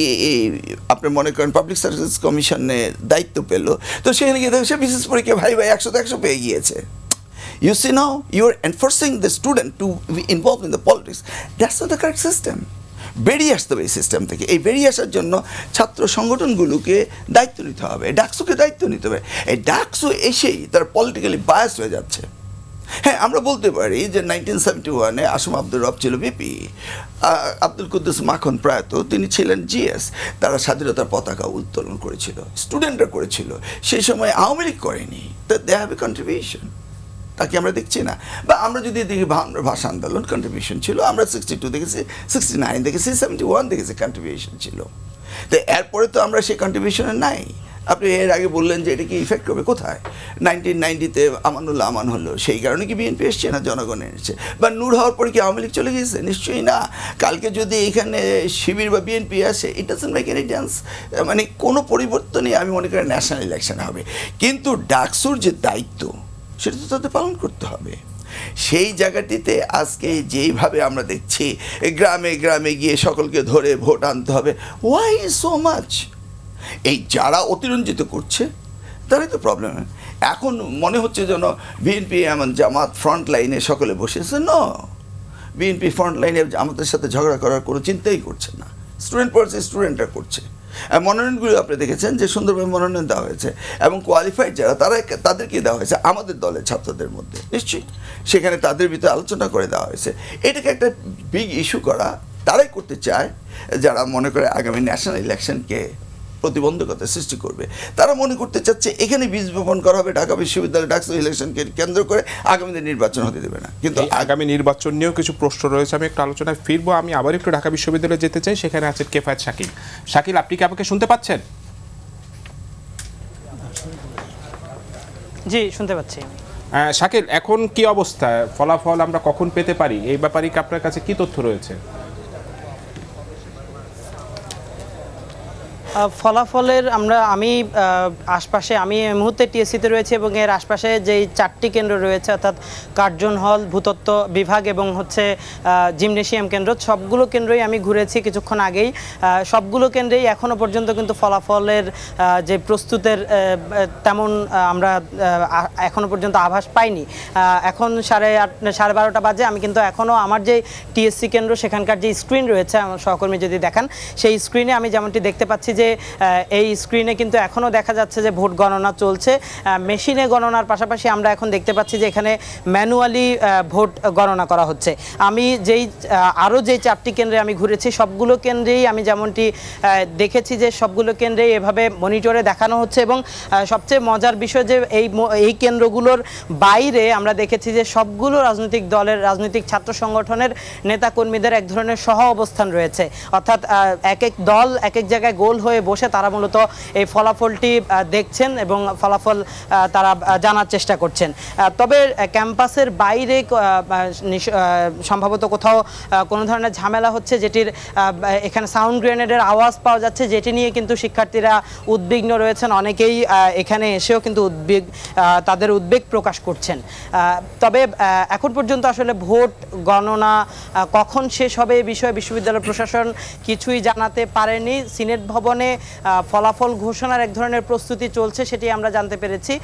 আপনি মনে করেন পাবলিক সার্ভিস কমিশনে দায়িত্ব পেল, তো সেখানে গিয়ে দেখে সে বিশেষ পরীক্ষা ভাই 100 পেয়ে গিয়েছে। You see now, you are enforcing the student to be involved in the politics. That's not the correct system. বেরিয়ে আসতে হবে এই সিস্টেম থেকে। এই বেরিয়ে আসার জন্য ছাত্র সংগঠনগুলোকে দায়িত্ব নিতে হবে, ডাকসুকে দায়িত্ব নিতে হবে। এই ডাকসু এসেই তার পলিটিক্যালি বায়াস হয়ে যাচ্ছে। হ্যাঁ, আমরা বলতে পারি যে 1971-এ আসম আব্দুর রব ছিল ভিপি, আব্দুল কুদ্দুস মাখন প্রয়াত তিনি ছিলেন জিএস। তারা স্বাধীনতার পতাকা উত্তোলন করেছিল, স্টুডেন্টরা করেছিল, সেই সময় আওয়ামী লীগ করেনি। দে হ্যাভ এ কন্ট্রিবিউশন, তাকে আমরা দেখছি না। বা আমরা যদি দেখি ভাষা আন্দোলন কন্ট্রিবিউশন ছিল, আমরা 62 দেখেছি, 69 দেখেছি, 71 দেখেছি কন্ট্রিবিউশন ছিল। তো এরপরে তো আমরা সেই কন্ট্রিবিউশনে নাই। আপনি এর আগে বললেন যে এটা কি ইফেক্ট করবে, কোথায়? 1990-তে আমানুল্লাহ আমান হলো, সেই কারণে কি বিএনপি এসছে না জনগণ এসছে? বা নূর হওয়ার পরে কি আওয়ামী লীগ চলে গিয়েছে? নিশ্চয়ই না। কালকে যদি এখানে শিবির বা বিএনপি আসে, it doesn't make any difference. মানে কোনো পরিবর্তনই আমি মনে করি ন্যাশনাল ইলেকশন হবে, কিন্তু ডাকসুর যে দায়িত্ব সেটা তো তাদের পালন করতে হবে। সেই জায়গাটিতে আজকে যেইভাবে আমরা দেখছি গ্রামে গ্রামে গিয়ে সকলকে ধরে ভোট আনতে হবে, ওয়াই সো মাচ? এই যারা অতিরঞ্জিত করছে তারাই তো প্রবলেম। এখন মনে হচ্ছে যেন বিএনপি এমন জামাত ফ্রন্ট লাইনে সকলে বসেছে। না, বিএনপি ফ্রন্ট লাইনে আমাদের সাথে ঝগড়া করার কোনো চিন্তাই করছে না। স্টুডেন্ট পড়ছে, স্টুডেন্টরা করছে। মনোনয়নগুলো আপনি দেখেছেন যে সুন্দরভাবে মনোনয়ন দেওয়া হয়েছে, এবং কোয়ালিফাইড যারা তাদেরকে দেওয়া হয়েছে আমাদের দলের ছাত্রদের মধ্যে। নিশ্চয়ই সেখানে তাদের ভিতরে আলোচনা করে দেওয়া হয়েছে। এটাকে একটা বিগ ইস্যু করা তারাই করতে চায় যারা মনে করে আগামী ন্যাশনাল ইলেকশনকে প্রতিবন্ধকতা সৃষ্টি করবে। তারা মনে করতে চাচ্ছে এখানে বীজ বপন করা হবে, ঢাকা বিশ্ববিদ্যালয় ডাকসু ইলেকশনকে কেন্দ্র করে আগামীতে নির্বাচন হতে দেবে না। কিন্তু আগামী নির্বাচন নিয়েও কিছু প্রশ্ন রয়েছে, আমি একটু আলোচনায় ফিরবো। আমি আবার একটু ঢাকা বিশ্ববিদ্যালয়ে যেতে চাই, সেখানে আছেন কেফায়েত শাকিল। শাকিল, আপনি কি আমাকে শুনতে পাচ্ছেন? জি, শুনতে পাচ্ছি। শাকিল, এখন কি অবস্থা, ফলাফল আমরা কখন পেতে পারি, এই ব্যাপারে কি আপনার কাছে কি তথ্য রয়েছে? ফলাফলের আমি আশপাশে, আমি এই মুহূর্তে টিএসসিতে রয়েছে এবং এর আশপাশে যেই 4টি কেন্দ্র রয়েছে, অর্থাৎ কার্জন হল, ভূতত্ত্ব বিভাগ এবং হচ্ছে জিমনেশিয়াম কেন্দ্র, সবগুলো কেন্দ্রই আমি ঘুরেছি কিছুক্ষণ আগেই। সবগুলো কেন্দ্রেই এখনও পর্যন্ত কিন্তু ফলাফলের যে প্রস্তুতের তেমন আমরা এখনও পর্যন্ত আভাস পাইনি। এখন 12:30 বাজে, আমি কিন্তু এখনও আমার যে টিএসসি কেন্দ্র সেখানকার যে স্ক্রিন রয়েছে, আমার সহকর্মী যদি দেখান, সেই স্ক্রিনে আমি যেমনটি দেখতে পাচ্ছি যে এই স্ক্রিনে কিন্তু এখনও দেখা যাচ্ছে যে ভোট গণনা চলছে। মেশিনে গণনার পাশাপাশি আমরা এখন দেখতে পাচ্ছি যে এখানে ম্যানুয়ালি ভোট গণনা করা হচ্ছে। আমি আরও যেই 4টি কেন্দ্রে আমি ঘুরেছি, সবগুলো কেন্দ্রেই আমি যেমনটি দেখেছি যে সবগুলো কেন্দ্রেই এভাবে মনিটরে দেখানো হচ্ছে। এবং সবচেয়ে মজার বিষয় যে এই কেন্দ্রগুলোর বাইরে আমরা দেখেছি যে সবগুলো রাজনৈতিক দলের, রাজনৈতিক ছাত্র সংগঠনের নেতাকর্মীদের এক ধরনের সহ অবস্থান রয়েছে, অর্থাৎ এক এক দল এক এক জায়গায় গোল হয়ে বসে তারা মূলত এই ফলাফলটি দেখছেন এবং ফলাফল তারা জানার চেষ্টা করছেন। তবে ক্যাম্পাসের বাইরে সম্ভবত কোথাও কোনো ধরনের ঝামেলা হচ্ছে, যেটির এখানে সাউন্ড গ্রেনেডের আওয়াজ পাওয়া যাচ্ছে, যেটি নিয়ে কিন্তু শিক্ষার্থীরা উদ্বিগ্ন রয়েছেন। অনেকেই এখানে এসেও কিন্তু তাদের উদ্বেগ প্রকাশ করছেন। তবে এখন পর্যন্ত আসলে ভোট গণনা কখন শেষ হবে এ বিষয়ে বিশ্ববিদ্যালয় প্রশাসন কিছুই জানাতে পারেনি। সিনেট ভবনে ফলাফল ঘোষণার এক ধরনের প্রস্তুতি চলছে, সেটি আমরা জানতে পেরেছি,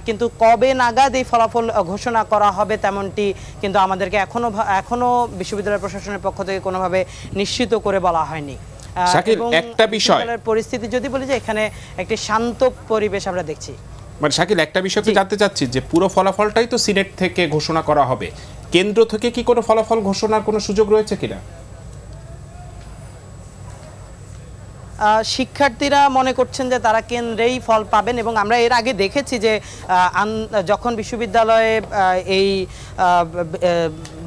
কিন্তু কবে নাগাদ এই ফলাফল ঘোষণা করা হবে তেমনটি কিন্তু আমাদেরকে এখনো বিশ্ববিদ্যালয় প্রশাসনের পক্ষ থেকে কোনোভাবে নিশ্চিত করে বলা হয়নি। একটা বিষয়, পরিস্থিতি যদি বলি যে এখানে একটি শান্ত পরিবেশ আমরা দেখছি। মানে শাকিল, একটা বিষয় জানতে চাচ্ছি যে পুরো ফলাফলটাই তো সিনেট থেকে ঘোষণা করা হবে, কেন্দ্র থেকে কি কোনো ফলাফল ঘোষণার কোনো সুযোগ রয়েছে কিনা? শিক্ষার্থীরা মনে করছেন যে তারা কেন্দ্রেই ফল পাবেন, এবং আমরা এর আগে দেখেছি যে যখন বিশ্ববিদ্যালয়ে এই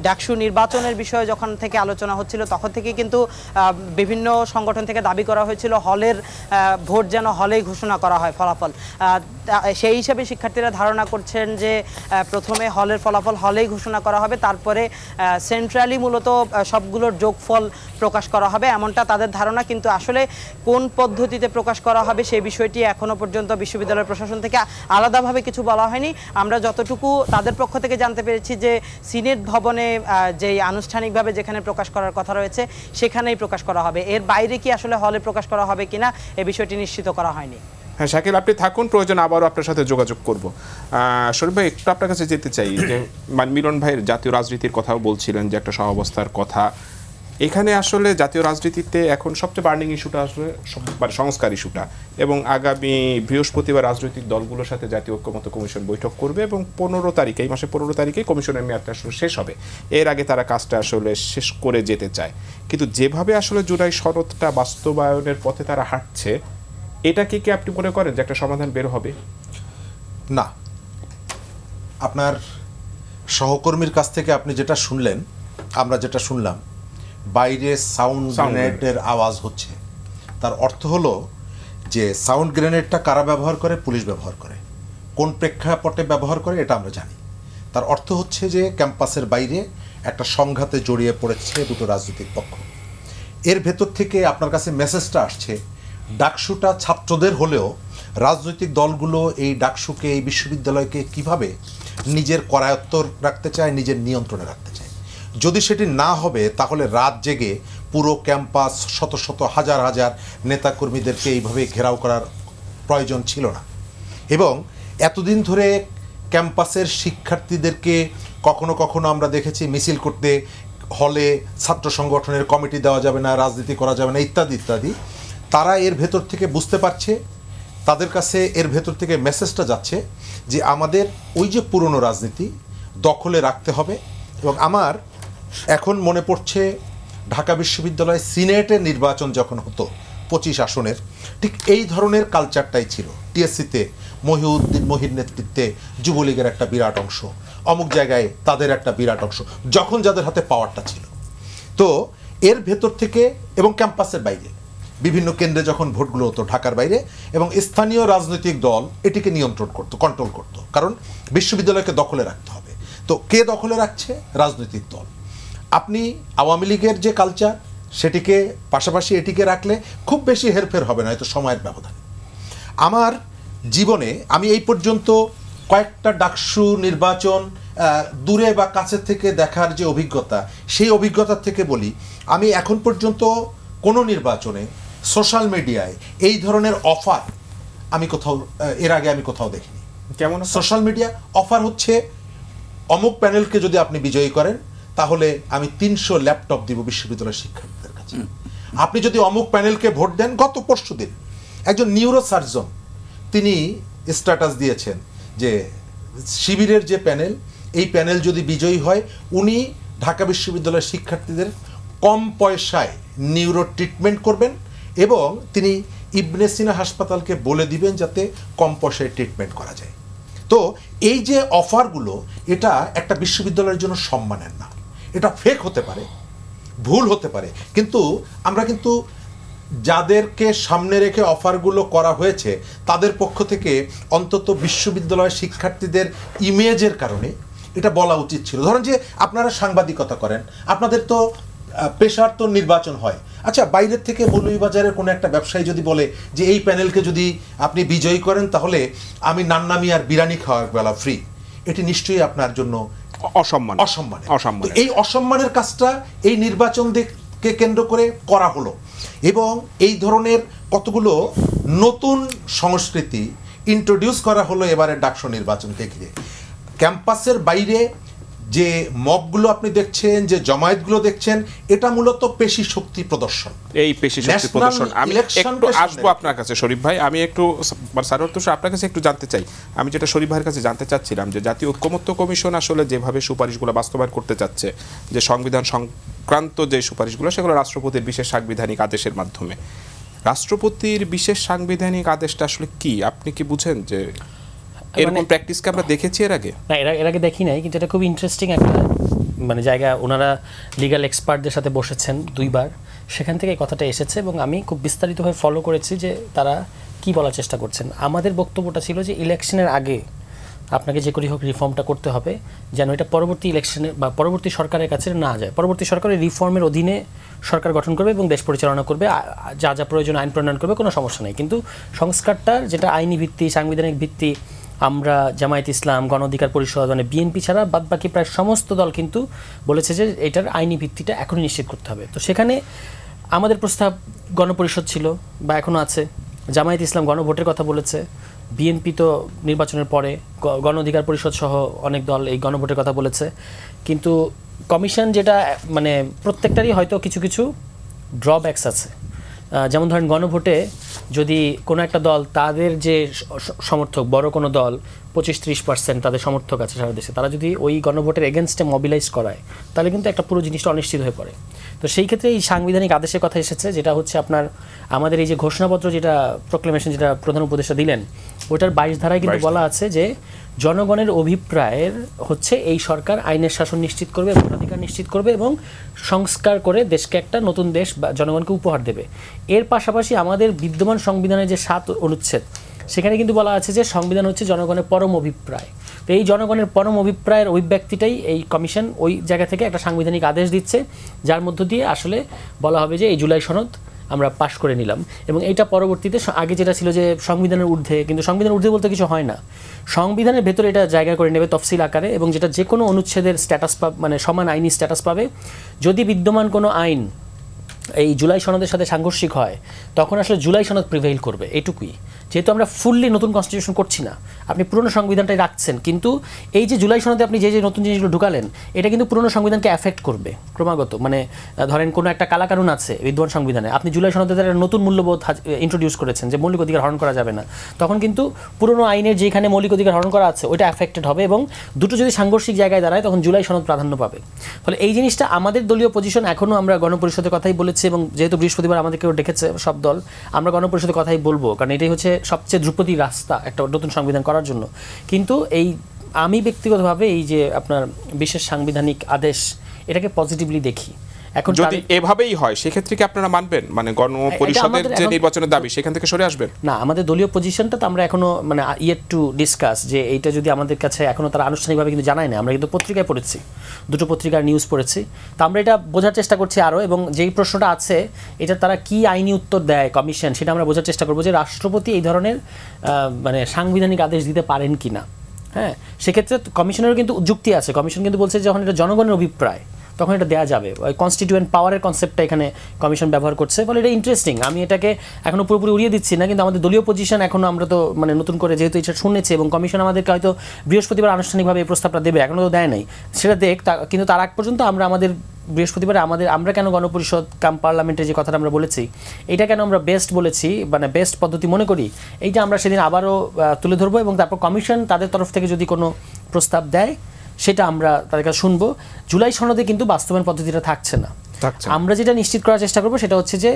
ডাকসু নির্বাচনের বিষয়ে যখন থেকে আলোচনা হচ্ছিল তখন থেকে কিন্তু বিভিন্ন সংগঠন থেকে দাবি করা হয়েছিল হলের ভোট যেন হলেই ঘোষণা করা হয় ফলাফল। সেই হিসাবে শিক্ষার্থীরা ধারণা করছেন যে প্রথমে হলের ফলাফল হলেই ঘোষণা করা হবে, তারপরে সেন্ট্রালি মূলত সবগুলোর যোগফল প্রকাশ করা হবে, এমনটা তাদের ধারণা। কিন্তু আসলে কোন পদ্ধতিতে প্রকাশ করা হবে সেই বিষয়টি এখনো পর্যন্ত বিশ্ববিদ্যালয় প্রশাসন থেকে আলাদাভাবে কিছু বলা হয়নি। আমরা যতটুকু তাদের পক্ষ থেকে জানতে পেরেছি যে সিনেট ভবনে যেই আনুষ্ঠানিকভাবে যেখানে প্রকাশ করার কথা রয়েছে সেখানেই প্রকাশ করা হবে, এর বাইরে কি আসলে হলে প্রকাশ করা হবে কিনা এই বিষয়টি নিশ্চিত করা হয়নি। হ্যাঁ শাকিল, আপনি থাকুন, প্রয়োজন আবারও আপনার সাথে যোগাযোগ করব। শরীফ ভাই, একটু আপনার কাছে যেতে চাই যে মিলন ভাইয়ের জাতীয় রাজনীতির কথাও বলছিলেন যে একটা সহাবস্থার কথা। এখানে আসলে জাতীয় রাজনীতিতে এখন সবচেয়ে বার্নিং ইস্যুটা আসলে সংস্কার ইস্যুটা, এবং আগামী বৃহস্পতিবার রাজনৈতিক দলগুলোর সাথে জাতীয় ঐক্যমত্য কমিশন বৈঠক করবে এবং 15 তারিখে, এই মাসে 15 তারিখে কমিশনের মেয়াদটা আসলে শেষ হবে। এর আগে তারা কাজটা আসলে শেষ করে যেতে চায়, কিন্তু যেভাবে আসলে জুলাই সনদটা বাস্তবায়নের পথে তারা হাঁটছে, এটা কি আপনি মনে করেন যে একটা সমাধান বের হবে? না, আপনার সহকর্মীর কাছ থেকে আপনি যেটা শুনলেন, আমরা যেটা শুনলাম, বাইরে সাউন্ড গ্রেনেডের আওয়াজ হচ্ছে, তার অর্থ হলো যে সাউন্ড গ্রেনেডটা কারা ব্যবহার করে? পুলিশ ব্যবহার করে। কোন প্রেক্ষাপটে ব্যবহার করে এটা আমরা জানি। তার অর্থ হচ্ছে যে ক্যাম্পাসের বাইরে একটা সংঘাতে জড়িয়ে পড়েছে দুটো রাজনৈতিক পক্ষ। এর ভেতর থেকে আপনার কাছে মেসেজটা আসছে ডাকসুটা ছাত্রদের হলেও রাজনৈতিক দলগুলো এই ডাকসুকে, এই বিশ্ববিদ্যালয়কে কিভাবে নিজের করায়ত্ত রাখতে চায়, নিজের নিয়ন্ত্রণে রাখতে চায়। যদি সেটি না হবে তাহলে রাত জেগে পুরো ক্যাম্পাস, শত শত হাজার হাজার নেতাকর্মীদেরকে এইভাবে ঘেরাও করার প্রয়োজন ছিল না। এবং এতদিন ধরে ক্যাম্পাসের শিক্ষার্থীদেরকে কখনো কখনো আমরা দেখেছি মিছিল করতে, হলে ছাত্র সংগঠনের কমিটি দেওয়া যাবে না, রাজনীতি করা যাবে না, ইত্যাদি ইত্যাদি। তারা এর ভেতর থেকে বুঝতে পারছে, তাদের কাছে এর ভেতর থেকে মেসেজটা যাচ্ছে যে আমাদের ওই যে পুরনো রাজনীতি দখলে রাখতে হবে। এবং আমার এখন মনে পড়ছে ঢাকা বিশ্ববিদ্যালয় সিনেটের নির্বাচন যখন হতো 25 আসনের, ঠিক এই ধরনের কালচারটাই ছিল। টিএসসিতে মহির নেতৃত্বে যুবলীগের একটা বিরাট অংশ, অমুক জায়গায় তাদের একটা বিরাট অংশ, যখন যাদের হাতে পাওয়ারটা ছিল। তো এর ভেতর থেকে এবং ক্যাম্পাসের বাইরে বিভিন্ন কেন্দ্রে যখন ভোটগুলো হতো ঢাকার বাইরে, এবং স্থানীয় রাজনৈতিক দল এটিকে নিয়ন্ত্রণ করতো, কন্ট্রোল করতো, কারণ বিশ্ববিদ্যালয়কে দখলে রাখতে হবে। তো কে দখলে রাখছে? রাজনৈতিক দল। আপনি আওয়ামী লীগের যে কালচার সেটিকে পাশাপাশি এটিকে রাখলে খুব বেশি হেরফের হবে না, হয়তো সময়ের ব্যবধান। আমার জীবনে আমি এই পর্যন্ত কয়েকটা ডাকসু নির্বাচন দূরে বা কাছের থেকে দেখার যে অভিজ্ঞতা, সেই অভিজ্ঞতার থেকে বলি, আমি এখন পর্যন্ত কোনো নির্বাচনে সোশ্যাল মিডিয়ায় এই ধরনের অফার আমি কোথাও এর আগে আমি কোথাও দেখিনি। কেমন সোশ্যাল মিডিয়া অফার হচ্ছে, অমুক প্যানেলকে যদি আপনি বিজয়ী করেন তাহলে আমি 300 ল্যাপটপ দিব বিশ্ববিদ্যালয়ের শিক্ষার্থীদের কাছে। আপনি যদি অমুক প্যানেলকে ভোট দেন, গত পরশুদিন একজন নিউরো সার্জন তিনি স্ট্যাটাস দিয়েছেন যে শিবিরের যে প্যানেল, এই প্যানেল যদি বিজয়ী হয় উনি ঢাকা বিশ্ববিদ্যালয়ের শিক্ষার্থীদের কম পয়সায় নিউরো ট্রিটমেন্ট করবেন এবং তিনি ইবনে সিনা হাসপাতালকে বলে দিবেন যাতে কম পয়সায় ট্রিটমেন্ট করা যায়। তো এই যে অফারগুলো, এটা একটা বিশ্ববিদ্যালয়ের জন্য সম্মানের না। এটা ফেক হতে পারে, ভুল হতে পারে, কিন্তু আমরা কিন্তু যাদেরকে সামনে রেখে অফারগুলো করা হয়েছে তাদের পক্ষ থেকে অন্তত বিশ্ববিদ্যালয়ের শিক্ষার্থীদের ইমেজের কারণে এটা বলা উচিত ছিল। ধরেন যে আপনারা সাংবাদিকতা করেন, আপনাদের তো পেশার তো নির্বাচন হয়। আচ্ছা, বাইরের থেকে মৌলভীবাজারের কোনো একটা ব্যবসায়ী যদি বলে যে এই প্যানেলকে যদি আপনি বিজয়ী করেন তাহলে আমি নান্নামি আর বিরিয়ানি খাওয়ার বেলা ফ্রি, এটি নিশ্চয়ই আপনার জন্য অসম্মান। এই অসম্মানের কাজটা এই নির্বাচনকে কেন্দ্র করে করা হলো। এবং এই ধরনের কতগুলো নতুন সংস্কৃতি ইন্ট্রোডিউস করা হলো এবারে ডাকসু নির্বাচনকে ঘিরে। ক্যাম্পাসের বাইরে যে মবগুলো আপনি দেখছেন, যে জমায়েতগুলো দেখছেন, এটা মূলত পেশি শক্তি প্রদর্শন। এই পেশি শক্তি প্রদর্শন আমি একটু আসবো আপনার কাছে শরীফ ভাই। আমি একটু আপনার কাছে একটু জানতে চাই, আমি যেটা শরীফ ভাইয়ের কাছে জানতে চাচ্ছিলাম যে জাতীয় ঐক্যমত্য কমিশন আসলে যেভাবে সুপারিশগুলো বাস্তবায়ন করতে চাচ্ছে, যে সংবিধান সংক্রান্ত যে সুপারিশগুলো, সেগুলো রাষ্ট্রপতির বিশেষ সাংবিধানিক আদেশের মাধ্যমে। রাষ্ট্রপতির বিশেষ সাংবিধানিক আদেশটা আসলে কি, আপনি কি বুঝেন? যে এরকম প্র্যাকটিসকে আমরা দেখেছি এর আগে? না, এর আগে দেখি নাই, কিন্তু এটা খুব ইন্টারেস্টিং একটা মানে জায়গা। ওনারা লিগ্যাল এক্সপার্টদের সাথে বসেছেন 2 বার, সেখান থেকে এই কথাটা এসেছে এবং আমি খুব বিস্তারিতভাবে ফলো করেছি যে তারা কি বলার চেষ্টা করছেন। আমাদের বক্তব্যটা ছিল যে ইলেকশনের আগে আপনাকে যে করেই হোক রিফর্মটা করতে হবে, যেন এটা পরবর্তী ইলেকশনে বা পরবর্তী সরকারের কাছে না যায়। পরবর্তী সরকারের রিফর্মের অধীনে সরকার গঠন করবে এবং দেশ পরিচালনা করবে, যা যা প্রয়োজন আইন প্রণয়ন করবে, কোনো সমস্যা নেই। কিন্তু সংস্কারটার যেটা আইনি ভিত্তি, সাংবিধানিক ভিত্তি, আমরা জামায়াত ইসলাম, গণ অধিকার পরিষদ মানে বিএনপি ছাড়া বাদবাকি প্রায় সমস্ত দল কিন্তু বলেছে যে এটার আইনি ভিত্তিটা এখনই নিশ্চিত করতে হবে। তো সেখানে আমাদের প্রস্তাব গণপরিষদ ছিল বা এখনও আছে, জামায়াত ইসলাম গণভোটের কথা বলেছে, বিএনপি তো নির্বাচনের পরে, গণ অধিকার পরিষদ সহ অনেক দল এই গণভোটের কথা বলেছে। কিন্তু কমিশন যেটা মানে প্রত্যেকটারই হয়তো কিছু কিছু ড্রব্যাকস আছে। যেমন ধরেন গণভোটে যদি কোনো একটা দল, তাদের যে সমর্থক, বড় কোনো দল 25-30% তাদের সমর্থক আছে সারা দেশে, তারা যদি ওই গণভোটের এগেনস্টে মোবিলাইজ করায়, তাহলে কিন্তু একটা পুরো জিনিসটা অনিশ্চিত হয়ে পড়ে। তো সেই ক্ষেত্রে এই সাংবিধানিক আদেশের কথা এসেছে, যেটা হচ্ছে আপনার আমাদের এই যে ঘোষণাপত্র, যেটা প্রোক্লেমেশন, যেটা প্রধান উপদেষ্টা দিলেন, ওটার 22 ধারায় কিন্তু বলা আছে যে জনগণের অভিপ্রায়ের হচ্ছে এই সরকার আইনের শাসন নিশ্চিত করবে, ভোটাধিকার নিশ্চিত করবে এবং সংস্কার করে দেশকে একটা নতুন দেশ বা জনগণকে উপহার দেবে। এর পাশাপাশি আমাদের বিদ্যমান সংবিধানের যে 7 অনুচ্ছেদ, সেখানে কিন্তু বলা আছে যে সংবিধান হচ্ছে জনগণের পরম অভিপ্রায়। তো এই জনগণের পরম অভিপ্রায়ের অভিব্যক্তিটাই এই কমিশন ওই জায়গা থেকে একটা সাংবিধানিক আদেশ দিচ্ছে, যার মধ্য দিয়ে আসলে বলা হবে যে এই জুলাই সনদ আমরা পাশ করে নিলাম। এবং এইটা পরবর্তীতে, আগে যেটা ছিল যে সংবিধানের ঊর্ধ্বে, কিন্তু সংবিধানের ঊর্ধ্বে বলতে কিছু হয় না, সংবিধানের ভেতরে এটা জায়গা করে নেবে তফসিল আকারে, এবং যেটা যে কোনো অনুচ্ছেদের স্ট্যাটাস মানে সমান আইনি স্ট্যাটাস পাবে। যদি বিদ্যমান কোনো আইন এই জুলাই সনদের সাথে সাংঘর্ষিক হয়, তখন আসলে জুলাই সনদ প্রিভেইল করবে, এটুকুই। যেহেতু আমরা ফুললি নতুন কনস্টিটিউশন করছি না, আপনি পুরনো সংবিধানটাই রাখছেন, কিন্তু এই যে জুলাই সনদে আপনি যে যে নতুন জিনিসগুলো ঢুকালেন, এটা কিন্তু পুরনো সংবিধানকে অ্যাফেক্ট করবে ক্রমাগত। মানে ধরেন কোনো একটা কালাকানুন আছে বিদ্যমান সংবিধানে, আপনি জুলাই সনদে একটা নতুন মূল্যবোধ ইন্ট্রোডিউস করেছেন যে মৌলিক অধিকার হরণ করা যাবে না, তখন কিন্তু পুরনো আইনের যেখানে মৌলিক অধিকার হরণ করা আছে ওইটা অ্যাফেক্টেড হবে, এবং দুটো যদি সাংঘর্ষিক জায়গায় দাঁড়ায় তখন জুলাই সনদ প্রাধান্য পাবে। ফলে এই জিনিসটা আমাদের দলীয় পজিশন, এখনও আমরা গণপরিষদের কথাই বলেছি, এবং যেহেতু বৃহস্পতিবার আমাদেরকেও ডেকেছে সব দল, আমরা গণপরিষদের কথাই বলবো, কারণ এটাই হচ্ছে সবচেয়ে ধ্রুপদী রাস্তা একটা নতুন সংবিধান করার জন্য। কিন্তু এই আমি ব্যক্তিগতভাবে এই যে আপনার বিশেষ সাংবিধানিক আদেশ, এটাকে পজিটিভলি দেখি। এখন যদি এভাবেই হয় সেক্ষেত্রে কি আপনারা মানবেন, মানে গণপরিষদের যে নির্বাচনের দাবি সেখান থেকে সরে আসবেন? না, আমাদের দলীয় পজিশনটা তো আমরা এখনো মানে ইয়েট টু ডিসকাস, যে এইটা যদি আমাদের কাছে এখনো তারা আনুষ্ঠানিকভাবে কিন্তু জানায় না। আমরা কিন্তু পত্রিকায় পড়েছি, 2টো পত্রিকার নিউজ পড়েছি, তো আমরা এটা বোঝার চেষ্টা করছি আরও, এবং যেই প্রশ্নটা আছে এটা তারা কি আইনি উত্তর দেয় কমিশন, সেটা আমরা বোঝার চেষ্টা করবো যে রাষ্ট্রপতি এই ধরনের মানে সাংবিধানিক আদেশ দিতে পারেন কি না। হ্যাঁ, সেক্ষেত্রে কমিশনেরও কিন্তু যুক্তি আছে। কমিশন কিন্তু বলছে যখন এটা জনগণের অভিপ্রায়, তখন এটা দেওয়া যাবে। ওই কনস্টিটিউয়েন্ট পাওয়ারের কনসেপ্টটা এখানে কমিশন ব্যবহার করছে, ফলে এটা ইন্টারেস্টিং। আমি এটাকে এখনও পুরোপুরি উড়িয়ে দিচ্ছি না, কিন্তু আমাদের দলীয় পজিশন এখনও আমরা তো মানে নতুন করে যেহেতু এটা শুনেছি, এবং কমিশন আমাদেরকে হয়তো বৃহস্পতিবার আনুষ্ঠানিকভাবে এই প্রস্তাবটা দেবে, এখনও তো দেয় নাই, সেটা দেখ। কিন্তু তার আগ পর্যন্ত আমরা আমাদের বৃহস্পতিবারে আমরা কেন গণপরিষদ কাম পার্লামেন্টে যে কথাটা আমরা বলেছি, এটা কেন আমরা বেস্ট বলেছি, মানে বেস্ট পদ্ধতি মনে করি, এইটা আমরা সেদিন আবারও তুলে ধরবো, এবং তারপর কমিশন তাদের তরফ থেকে যদি কোনো প্রস্তাব দেয় সেটা আমরা তাদের কাছে শুনবো। জুলাই সনদে কিন্তু বাস্তবায়ন পদ্ধতিটা থাকছে না। আমরা যেটা নিশ্চিত করার চেষ্টা করবো সেটা হচ্ছে যে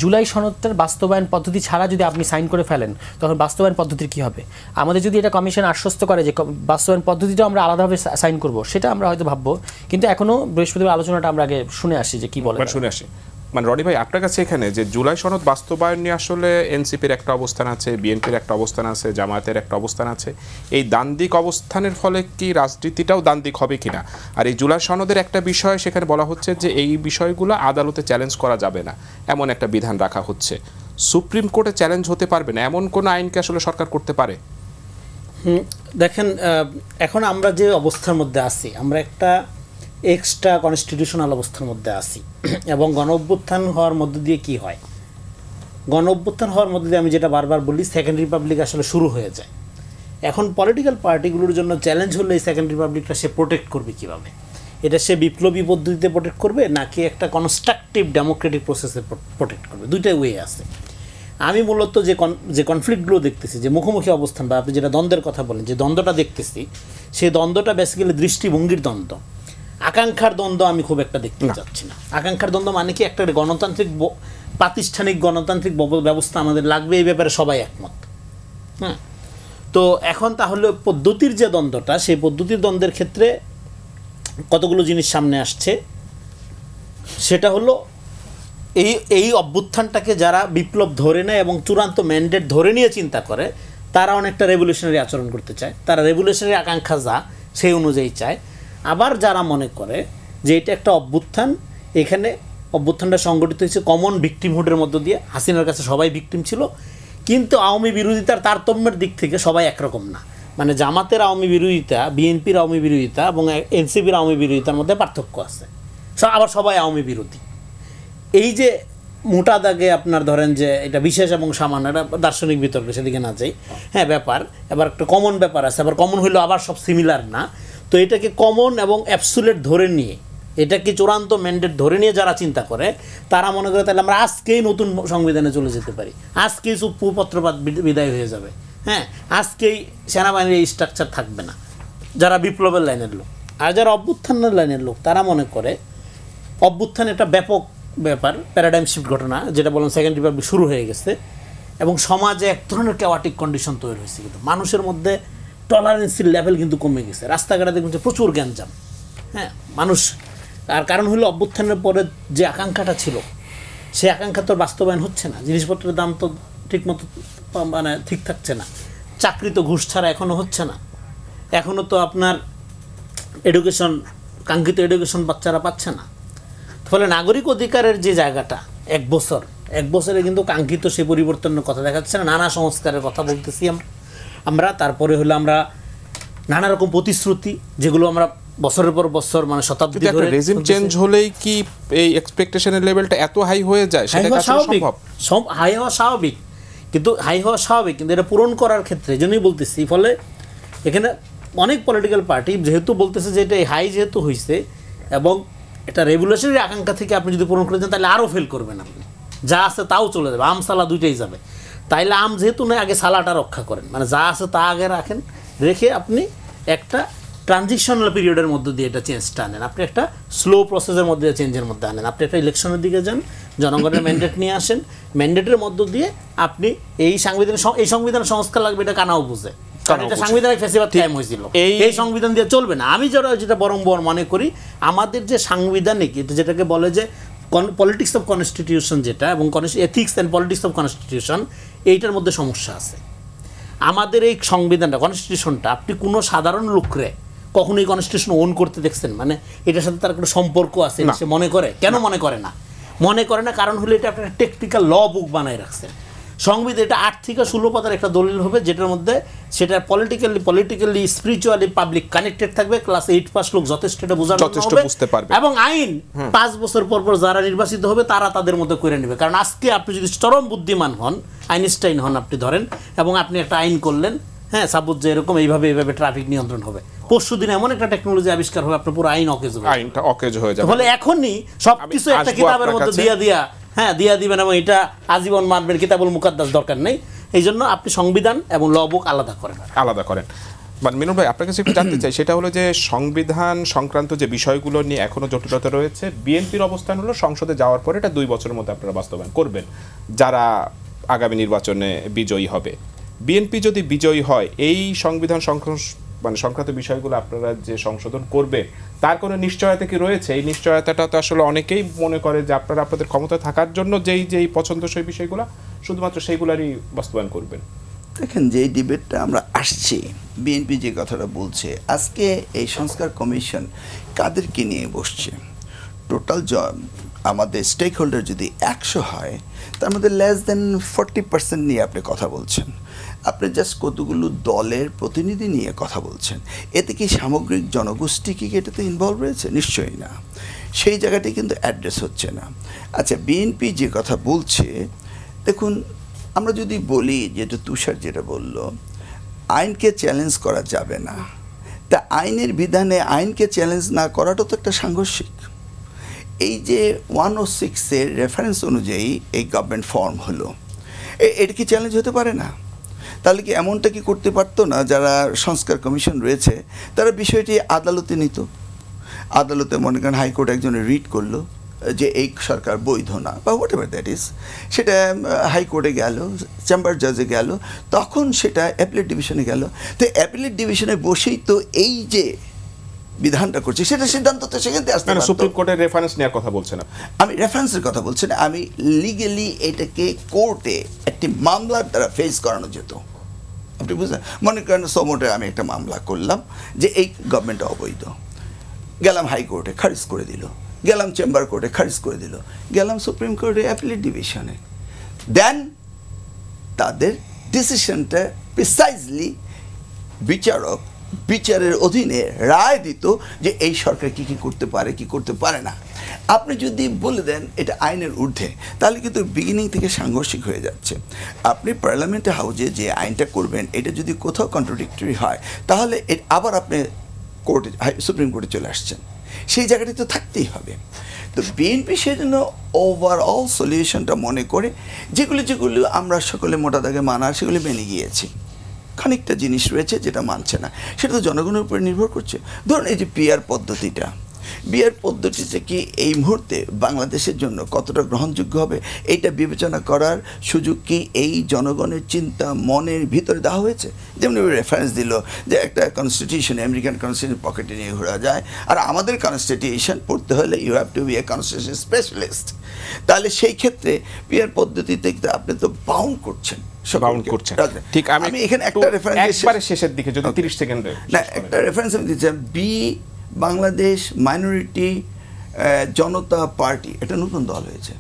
জুলাই সনদটার বাস্তবায়ন পদ্ধতি ছাড়া যদি আপনি সাইন করে ফেলেন, তখন বাস্তবায়ন পদ্ধতির কী হবে। আমাদের যদি এটা কমিশন আশ্বস্ত করে যে বাস্তবায়ন পদ্ধতিটা আমরা আলাদাভাবে সাইন করব, সেটা আমরা হয়তো ভাববো, কিন্তু এখনও বৃহস্পতিবার আলোচনাটা আমরা আগে শুনে আসি যে কী বলে। শুনে আসি মানে রনি ভাই, আপনার কাছে এখানে যে জুলাই সনদ বাস্তবায়ন নিয়ে আসলে এনসিপির একটা অবস্থান আছে, বিএনপির একটা অবস্থান আছে, জামায়াতের একটা অবস্থান আছে। এই দ্বান্দ্বিক অবস্থানের ফলে কি রাজনীতিটাও দ্বান্দ্বিক হবে কিনা? আর এই জুলাই সনদের একটা বিষয় সেখানে বলা হচ্ছে যে এই বিষয়গুলো আদালতে চ্যালেঞ্জ করা যাবে না, এমন একটা বিধান রাখা হচ্ছে। সুপ্রিম কোর্টে চ্যালেঞ্জ হতে পারবে না এমন কোন আইনকে আসলে সরকার করতে পারে? দেখেন, এখন আমরা যে অবস্থার মধ্যে আছি, আমরা একটা এক্সট্রা কনস্টিটিউশনাল অবস্থার মধ্যে আছি, এবং গণ অভ্যুত্থান হওয়ার মধ্য দিয়ে কি হয়, গণ অভ্যুত্থান হওয়ার মধ্য দিয়ে আমি যেটা বারবার বলি, সেকেন্ড রিপাবলিক আসলে শুরু হয়ে যায়। এখন পলিটিক্যাল পার্টিগুলোর জন্য চ্যালেঞ্জ হলে এই সেকেন্ড রিপাবলিকটা সে প্রোটেক্ট করবে কীভাবে। এটা সে বিপ্লবী পদ্ধতিতে প্রোটেক্ট করবে, নাকি একটা কনস্ট্রাকটিভ ডেমোক্রেটিক প্রসেসে প্রোটেক্ট করবে, দুইটাই ওয়ে আছে। আমি মূলত যে কনফ্লিক্টগুলো দেখতেছি, যে মুখোমুখি অবস্থান বা আপনি যেটা দ্বন্দ্বের কথা বলেন, যে দ্বন্দ্বটা দেখতেছি, সেই দ্বন্দ্বটা বেসিক্যালি দৃষ্টিভঙ্গির দ্বন্দ্ব, আকাঙ্ক্ষার দ্বন্দ্ব আমি খুব একটা দেখতে চাচ্ছি না। আকাঙ্ক্ষার দ্বন্দ্ব মানে কি, একটা গণতান্ত্রিক প্রাতিষ্ঠানিক গণতান্ত্রিক ব্যবস্থা আমাদের লাগবে, এই ব্যাপারে সবাই একমত। হ্যাঁ, তো এখন তাহলে পদ্ধতির যে দ্বন্দ্বটা, সেই পদ্ধতির দ্বন্দ্বের ক্ষেত্রে কতগুলো জিনিস সামনে আসছে। সেটা হলো এই অভ্যুত্থানটাকে যারা বিপ্লব ধরে নেয় এবং চূড়ান্ত ম্যান্ডেট ধরে নিয়ে চিন্তা করে, তারা অনেকটা রেভলিউশনারি আচরণ করতে চায়, তারা রেভলিউশনারি আকাঙ্ক্ষা যা সেই অনুযায়ী চায়। আবার যারা মনে করে যে এটা একটা অভ্যুত্থান, এখানে অভ্যুত্থানটা সংগঠিত হয়েছে কমন ভিকটিমহুডের মধ্য দিয়ে, হাসিনার কাছে সবাই ভিকটিম ছিল, কিন্তু আওয়ামী বিরোধিতার তারতম্যের দিক থেকে সবাই একরকম না। মানে জামাতের আওয়ামী বিরোধিতা, বিএনপির আওয়ামী বিরোধিতা এবং এনসিপির আওয়ামী বিরোধিতার মধ্যে পার্থক্য আছে, আবার সবাই আওয়ামী বিরোধী। এই যে মোটা দাগে আপনার ধরেন যে এটা বিশেষ এবং সামান্য, এটা দার্শনিক বিতর্ক, সেদিকে না যাই। হ্যাঁ, ব্যাপার এবার একটা কমন ব্যাপার আছে, আবার কমন হইলেও আবার সব সিমিলার না। তো এটাকে কমন এবং অ্যাবসুলেট ধরে নিয়ে, এটাকে চূড়ান্ত ম্যান্ডেট ধরে নিয়ে যারা চিন্তা করে, তারা মনে করে তাহলে আমরা আজকেই নতুন সংবিধানে চলে যেতে পারি, আজকেই পত্রপাত বিদায় হয়ে যাবে, হ্যাঁ, আজকেই সেনাবাহিনীর এই স্ট্রাকচার থাকবে না, যারা বিপ্লবের লাইনের লোক। আর যারা অভ্যুত্থানের লাইনের লোক, তারা মনে করে অভ্যুত্থান একটা ব্যাপক ব্যাপার, প্যারাডাইম শিফট ঘটনা, যেটা বলেন সেকেন্ড রিপাবলিক শুরু হয়ে গেছে, এবং সমাজে এক ধরনের ক্যাওয়াটিক কন্ডিশন তৈরি হয়েছে। কিন্তু মানুষের মধ্যে টলারেন্সির লেভেল কিন্তু কমে গেছে, রাস্তাঘাটে দেখবেন যে প্রচুর গ্যাঞ্জাম, হ্যাঁ, মানুষ। আর কারণ হলো অভ্যুত্থানের পরে যে আকাঙ্ক্ষাটা ছিল, সেই আকাঙ্ক্ষা তো বাস্তবায়ন হচ্ছে না, জিনিসপত্রের দাম তো ঠিকমতো মানে ঠিক থাকছে না, চাকরি তো ঘুষ ছাড়া এখনও হচ্ছে না, এখনও তো আপনার এডুকেশন, কাঙ্ক্ষিত এডুকেশন বাচ্চারা পাচ্ছে না। ফলে নাগরিক অধিকারের যে জায়গাটা এক বছরে কিন্তু কাঙ্ক্ষিত সেই পরিবর্তনের কথা দেখা যাচ্ছে না। নানা সংস্কারের কথা বলতেছি আমরা, তারপরে হলো আমরা নানা রকম প্রতিশ্রুতি, যেগুলো আমরা বছরের পর বছর মানে শতাব্দী ধরে, রেজিম চেঞ্জ হলেই কি এই এক্সপেকটেশনের লেভেলটা এত হাই হয়ে যায়? সেটা কি সম্ভব? হাই হওয়া স্বাভাবিক, কিন্তু এটা পূরণ করার ক্ষেত্রে জন্যই বলতেছি। ফলে এখানে অনেক পলিটিক্যাল পার্টি যেহেতু বলতেছে যে এটা হাই যেহেতু হয়েছে এবং এটা রেভলিউশনারি আকাঙ্ক্ষা থেকে আপনি যদি পূরণ করে দেন, তাহলে আরও ফেল করবেন, আপনি যা আছে তাও চলে যাবে, আম সালা দুইটাই যাবে। তাইলে আম যেহেতু নয়, আগে সালাটা রক্ষা করেন, মানে যা আছে তা আগে রাখেন, রেখে আপনি একটা ট্রানজিশনাল পিরিয়ডের মধ্যে দিয়ে এটা চেঞ্জটা আনেন, আপনি একটা স্লো প্রসেসের মধ্যে চেঞ্জের মধ্যে আনেন, আপনি একটা ইলেকশনের দিকে যান, জনগণের ম্যান্ডেট নিয়ে আসেন, ম্যান্ডেটের মধ্য দিয়ে আপনি এই সংবিধান সংস্কার লাগবে, এটা কানাও বুঝে, কারণ এটা সাংবিধানিক ফেসিবাদ টাইম হয়েছিল, এই সংবিধান দিয়ে চলবে না। আমি যেটা বরং মনে করি, আমাদের যে সাংবিধানিক, যেটাকে বলে যে পলিটিক্স অফ কনস্টিটিউশন, যেটা এবং ethics and politics of constitution, এইটার মধ্যে সমস্যা আছে। আমাদের এই সংবিধানটা, কনস্টিটিউশনটা, আপনি কোনো সাধারণ লোকরে কখনো এই কনস্টিটিউশন ওন করতে দেখছেন? মানে এটার সাথে তার কোনো সম্পর্ক আছে সে মনে করে? কেন মনে করে না? কারণ হলো এটা আপনার টেকনিক্যাল ল বুক বানায় রাখছেন। সংবিধান এটা 8 থেকে 16 পাতার একটা দলিল হবে, যেটার মধ্যে সেটা পলিটিক্যালি স্পিরিচুয়ালি পাবলিক কানেক্টেড থাকবে, ক্লাস 8 পাস লোক যথেষ্ট এটা বুঝতে পারবে, এবং আইন 5 বছর পর যারা নির্বাচিত হবে তারা তাদের মতো করে নেবে। কারণ আজকে আপনি যদি চরম বুদ্ধিমান হন, আইনস্টাইন হন আপনি ধরেন, এবং আপনি একটা আইন করলেন, হ্যাঁ, সাপোজ যে এরকম এইভাবে ট্রাফিক নিয়ন্ত্রণ হবে, পরশুদিন এমন একটা টেকনোলজি আবিষ্কার হবে, আপনার পুরো আইন অকেজ হয়ে যাবে। ফলে এখনই সবকিছু একটা কিতাবের মধ্যে দিয়া দিবেন এবং এটা আজীবন মানবেন, কিতাবুল মুকাদ্দাস দরকার নেই। এই জন্য আপনি সংবিধান এবং ল বুক আলাদা করেন। মিনন ভাই, আপনার কাছে একটু জানতে চাই, সেটা হলো যে সংবিধান সংক্রান্ত যে বিষয়গুলো নিয়ে এখনো জটিলতা রয়েছে। বিএনপির অবস্থান হলো সংসদে যাওয়ার পরে এটা 2 বছরের মধ্যে আপনারা বাস্তবায়ন করবেন, যারা আগামী নির্বাচনে বিজয়ী হবে। বিএনপি যদি বিজয়ী হয়, এই সংবিধান সংক্রান্ত বিষয়গুলো আপনারা যে সংশোধন করবে, তার কোনো নিশ্চয়তা কি রয়েছে? এই নিশ্চয়তাটা তো আসলে অনেকেই মনে করে যে আপনারা আপনাদের ক্ষমতা থাকার জন্য যেই পছন্দসই বিষয়গুলো শুধুমাত্র সেইগুলারই বাস্তবায়ন করবেন। দেখেন, যে ডিবেটটা আমরা আসছি, বিএনপি যে কথাটা বলছে, আজকে এই সংস্কার কমিশন কাদেরকে নিয়ে বসছে? টোটাল আমাদের স্টেক হোল্ডার যদি 100 হয়, তার মধ্যে লেস দেন 40% নিয়ে আপনি কথা বলছেন। আপনি জাস্ট কতগুলো দলের প্রতিনিধি নিয়ে কথা বলছেন। এতে কি সামগ্রিক জনগোষ্ঠী কি এটাতে ইনভলভ রয়েছে? নিশ্চয়ই না। সেই জায়গাটি কিন্তু অ্যাড্রেস হচ্ছে না। আচ্ছা, বিএনপি যে কথা বলছে, দেখুন, আমরা যদি বলি, যেটা তুষার যেটা বলল, আইনকে চ্যালেঞ্জ করা যাবে না, তা আইনের বিধানে আইনকে চ্যালেঞ্জ না করাটা তো একটা সাংঘর্ষিক। এই যে 106-এর রেফারেন্স অনুযায়ী এই গভর্নমেন্ট ফর্ম হলো, এটা কি চ্যালেঞ্জ হতে পারে না? তাহলে কি এমনটা কি করতে পারতো না যারা সংস্কার কমিশন রয়েছে, তারা বিষয়টি আদালতে নিত, আদালতে মনে করেন হাইকোর্ট একজনের রিট করলো, যে এই সরকার বৈধ না বা হোয়াট এভার দ্যাট ইজ, সেটা হাইকোর্টে গেল, চেম্বার জাজে গেল, তখন সেটা অ্যাপিলেট ডিভিশনে গেল। তো অ্যাপিলেট ডিভিশনে বসেই তো এই যে বিধানটা করছে সেটা সিদ্ধান্ত তো সেখান থেকে আসতে পারত। সুপ্রিম কোর্টের রেফারেন্স নেওয়ার কথা বলছেন আমি রেফারেন্সের কথা বলছি না, আমি লিগালি এটাকে কোর্টে একটি মামলার দ্বারা ফেস করানো যেত। আপনি বুঝলেন, মনে করেন সোমোটে আমি একটা মামলা করলাম যে এই গভর্নমেন্ট অবৈধ, গেলাম হাইকোর্টে, খারিজ করে দিল, গেলাম চেম্বার কোর্টে, খারিজ করে দিল, গেলাম সুপ্রিম কোর্টে অ্যাপিলেট ডিভিশনে, দেন তাদের ডিসিশনটা প্রিসাইজলি বিচারক বিচারের অধীনে রায় দিত যে এই সরকার কি কি করতে পারে কি করতে পারে না। আপনি যদি বলে দেন এটা আইনের ঊর্ধ্বে, তাহলে কিন্তু বিগিনিং থেকে সাংঘর্ষিক হয়ে যাচ্ছে। আপনি পার্লামেন্ট হাউসে যে আইনটা করবেন এটা যদি কোথাও কন্ট্রাডিক্টরি হয়, তাহলে আবার আপনি কোর্টে সুপ্রিম কোর্টে চলে আসছেন, সেই জায়গাটি তো থাকতেই হবে। তো বিএনপি সেজন্য ওভারঅল সলিউশনটা মনে করে যেগুলো আমরা সকলে মোটা দাগে মানার সেগুলি মেনে গিয়েছি। খানিকটা জিনিস রয়েছে যেটা মানছে না, সেটা তো জনগণের উপরে নির্ভর করছে। ধরুন এই যে পিআর পদ্ধতিটা, বিআর পদ্ধতিতে কি এই মুহূর্তে বাংলাদেশের জন্য কতটা গ্রহণযোগ্য হবে এইটা বিবেচনা করার সুযোগ কি এই জনগণের চিন্তা মনের ভিতরে দেওয়া হয়েছে? যেমন রেফারেন্স দিল যে একটা কনস্টিটিউশন আমেরিকান কনস্টিটিউশন পকেটে নিয়ে ঘোরা যায়, আর আমাদের কনস্টিটিউশন পড়তে হলে you have to be a constitution specialist. তাহলে সেই ক্ষেত্রে পিআর পদ্ধতিতে আপনি তো বাউন্ড করছেন। ঠিক, আমি এখানে একটা রেফারেন্স একবারে শেষের দিকে যদি 30 সেকেন্ডে না একটা রেফারেন্স আমি দিচ্ছি, বাংলাদেশ মাইনরিটি জনতা পার্টি, এটা নতুন দল হয়েছে।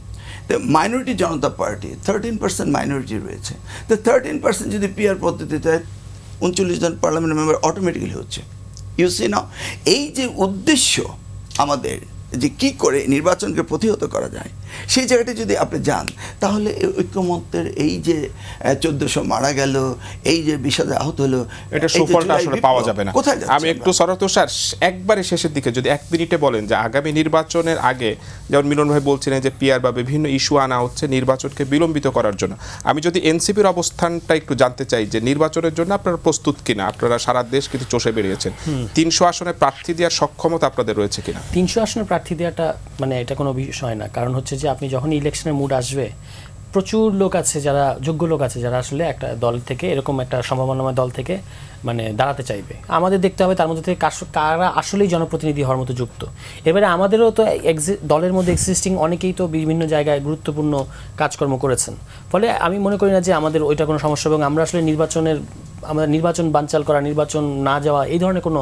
তো মাইনরিটি জনতা পার্টি 13% মাইনরিটি রয়েছে। তো 13% যদি পিআর পদ্ধতিতে 39 জন পার্লামেন্ট মেম্বার অটোমেটিক্যালি হচ্ছে। ইউ সি নাও, এই যে উদ্দেশ্য আমাদের যে কি করে নির্বাচনকে প্রতিহত করা যায়, সেই জায়গাটি যদি আপনি যান, তাহলে ঐক্যমত্যের এই যে 1400 মারা গেল, এই যে 20,000 আহত হলো, এটা সুফলটা আসলে পাওয়া যাবে না। আমি একটু শরৎ স্যার একবারে শেষের দিকে যদি 1 মিনিটে বলেন যে আগামী নির্বাচনের আগে, যেমন মিলন ভাই বলছিলেন যে পিআর বা বিভিন্ন ইস্যু আনা হচ্ছে নির্বাচনকে বিলম্বিত করার জন্য, আমি যদি এনসিপির অবস্থানটা একটু জানতে চাই যে নির্বাচনের জন্য আপনারা প্রস্তুত কিনা? আপনারা সারা দেশ কিন্তু চষে বেরিয়েছেন, 300 আসনে প্রার্থী দেওয়ার সক্ষমতা আপনাদের রয়েছে কিনা? 300 আসনে প্রার্থী দেওয়াটা মানে এটা কোনো বিষয় না, কারণ হচ্ছে যে আপনি যখন ইলেকশনের মুড আসবে, প্রচুর লোক আছে যারা যোগ্য লোক আছে যারা আসলে একটা দল থেকে এরকম একটা সম্ভাবনাময় দল থেকে মানে দাঁড়াতে চাইবে। আমাদের দেখতে হবে তার মধ্যে থেকে কারা আসলেই জনপ্রতিনিধি হওয়ার মতো যুক্ত। এবারে আমাদেরও তো দলের মধ্যে এক্সিস্টিং অনেকেই তো বিভিন্ন জায়গায় গুরুত্বপূর্ণ কাজকর্ম করেছেন, ফলে আমি মনে করি না যে আমাদের ওইটা কোনো সমস্যা, এবং আমরা আসলে আমাদের নির্বাচন বানচাল করা, নির্বাচন না যাওয়া, এই ধরনের কোনো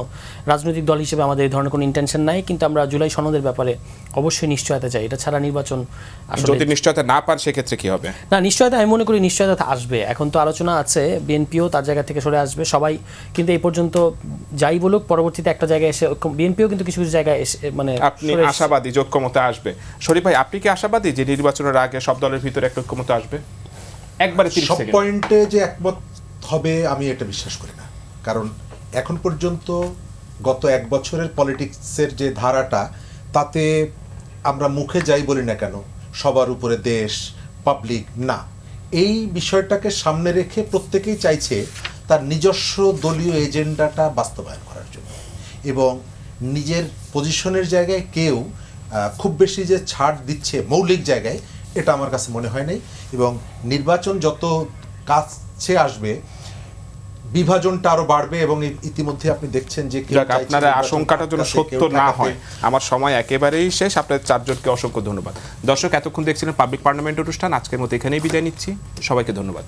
রাজনৈতিক দল হিসেবে আমাদের এই ধরনের কোনো ইন্টেনশন নাই। কিন্তু আমরা জুলাই সনদের ব্যাপারে অবশ্যই নিশ্চয়তা চাই, এটা ছাড়া নির্বাচন আসলে যদি নিশ্চয়তা না পান সেক্ষেত্রে কি হবে? না, নিশ্চয়তা আমি মনে করি নিশ্চয়তা আসবে। এখন তো আলোচনা আছে, বিএনপিও তার জায়গা থেকে সরে আসবে, সবাই কিন্তু এই পর্যন্ত যাই বলুক পরবর্তীতে একটা জায়গায় এসে বিএনপিও কিন্তু কিছু কিছু জায়গায় এসে মানে আপনি আশাবাদী যে ঐক্যমতে আসবে? শরীফ ভাই, আপনি কি আশাবাদী যে নির্বাচনের আগে সব দলের ভিতরে একটা ঐক্যমতে আসবে? একবারে 30 সব সেকেন্ড। পয়েন্টে যে একমত হবে আমি এটা বিশ্বাস করি না, কারণ এখন পর্যন্ত গত 1 বছরের পলিটিক্সের যে ধারাটা, তাতে আমরা মুখে যাই বলি না কেন সবার উপরে দেশ, পাবলিক না, এই বিষয়টাকে সামনে রেখে প্রত্যেকেই চাইছে তার নিজস্ব দলীয় এজেন্ডাটা বাস্তবায়ন করার জন্য, এবং নিজের পজিশনের জায়গায় কেউ খুব বেশি যে ছাড় দিচ্ছে মৌলিক জায়গায়, এটা আমার কাছে মনে হয় নাই। এবং নির্বাচন যত কাছে আসবে বিভাজনটা আরো বাড়বে, এবং ইতিমধ্যে আপনি দেখছেন যে আপনারা আশঙ্কাটা যেন সত্য না হয়। আমার সময় একেবারেই শেষ। আপনাদের 4 জনকে অসংখ্য ধন্যবাদ। দর্শক, এতক্ষণ দেখছিলেন পাবলিক পার্লামেন্ট অনুষ্ঠান। আজকের মতো এখানেই বিদায় নিচ্ছি। সবাইকে ধন্যবাদ।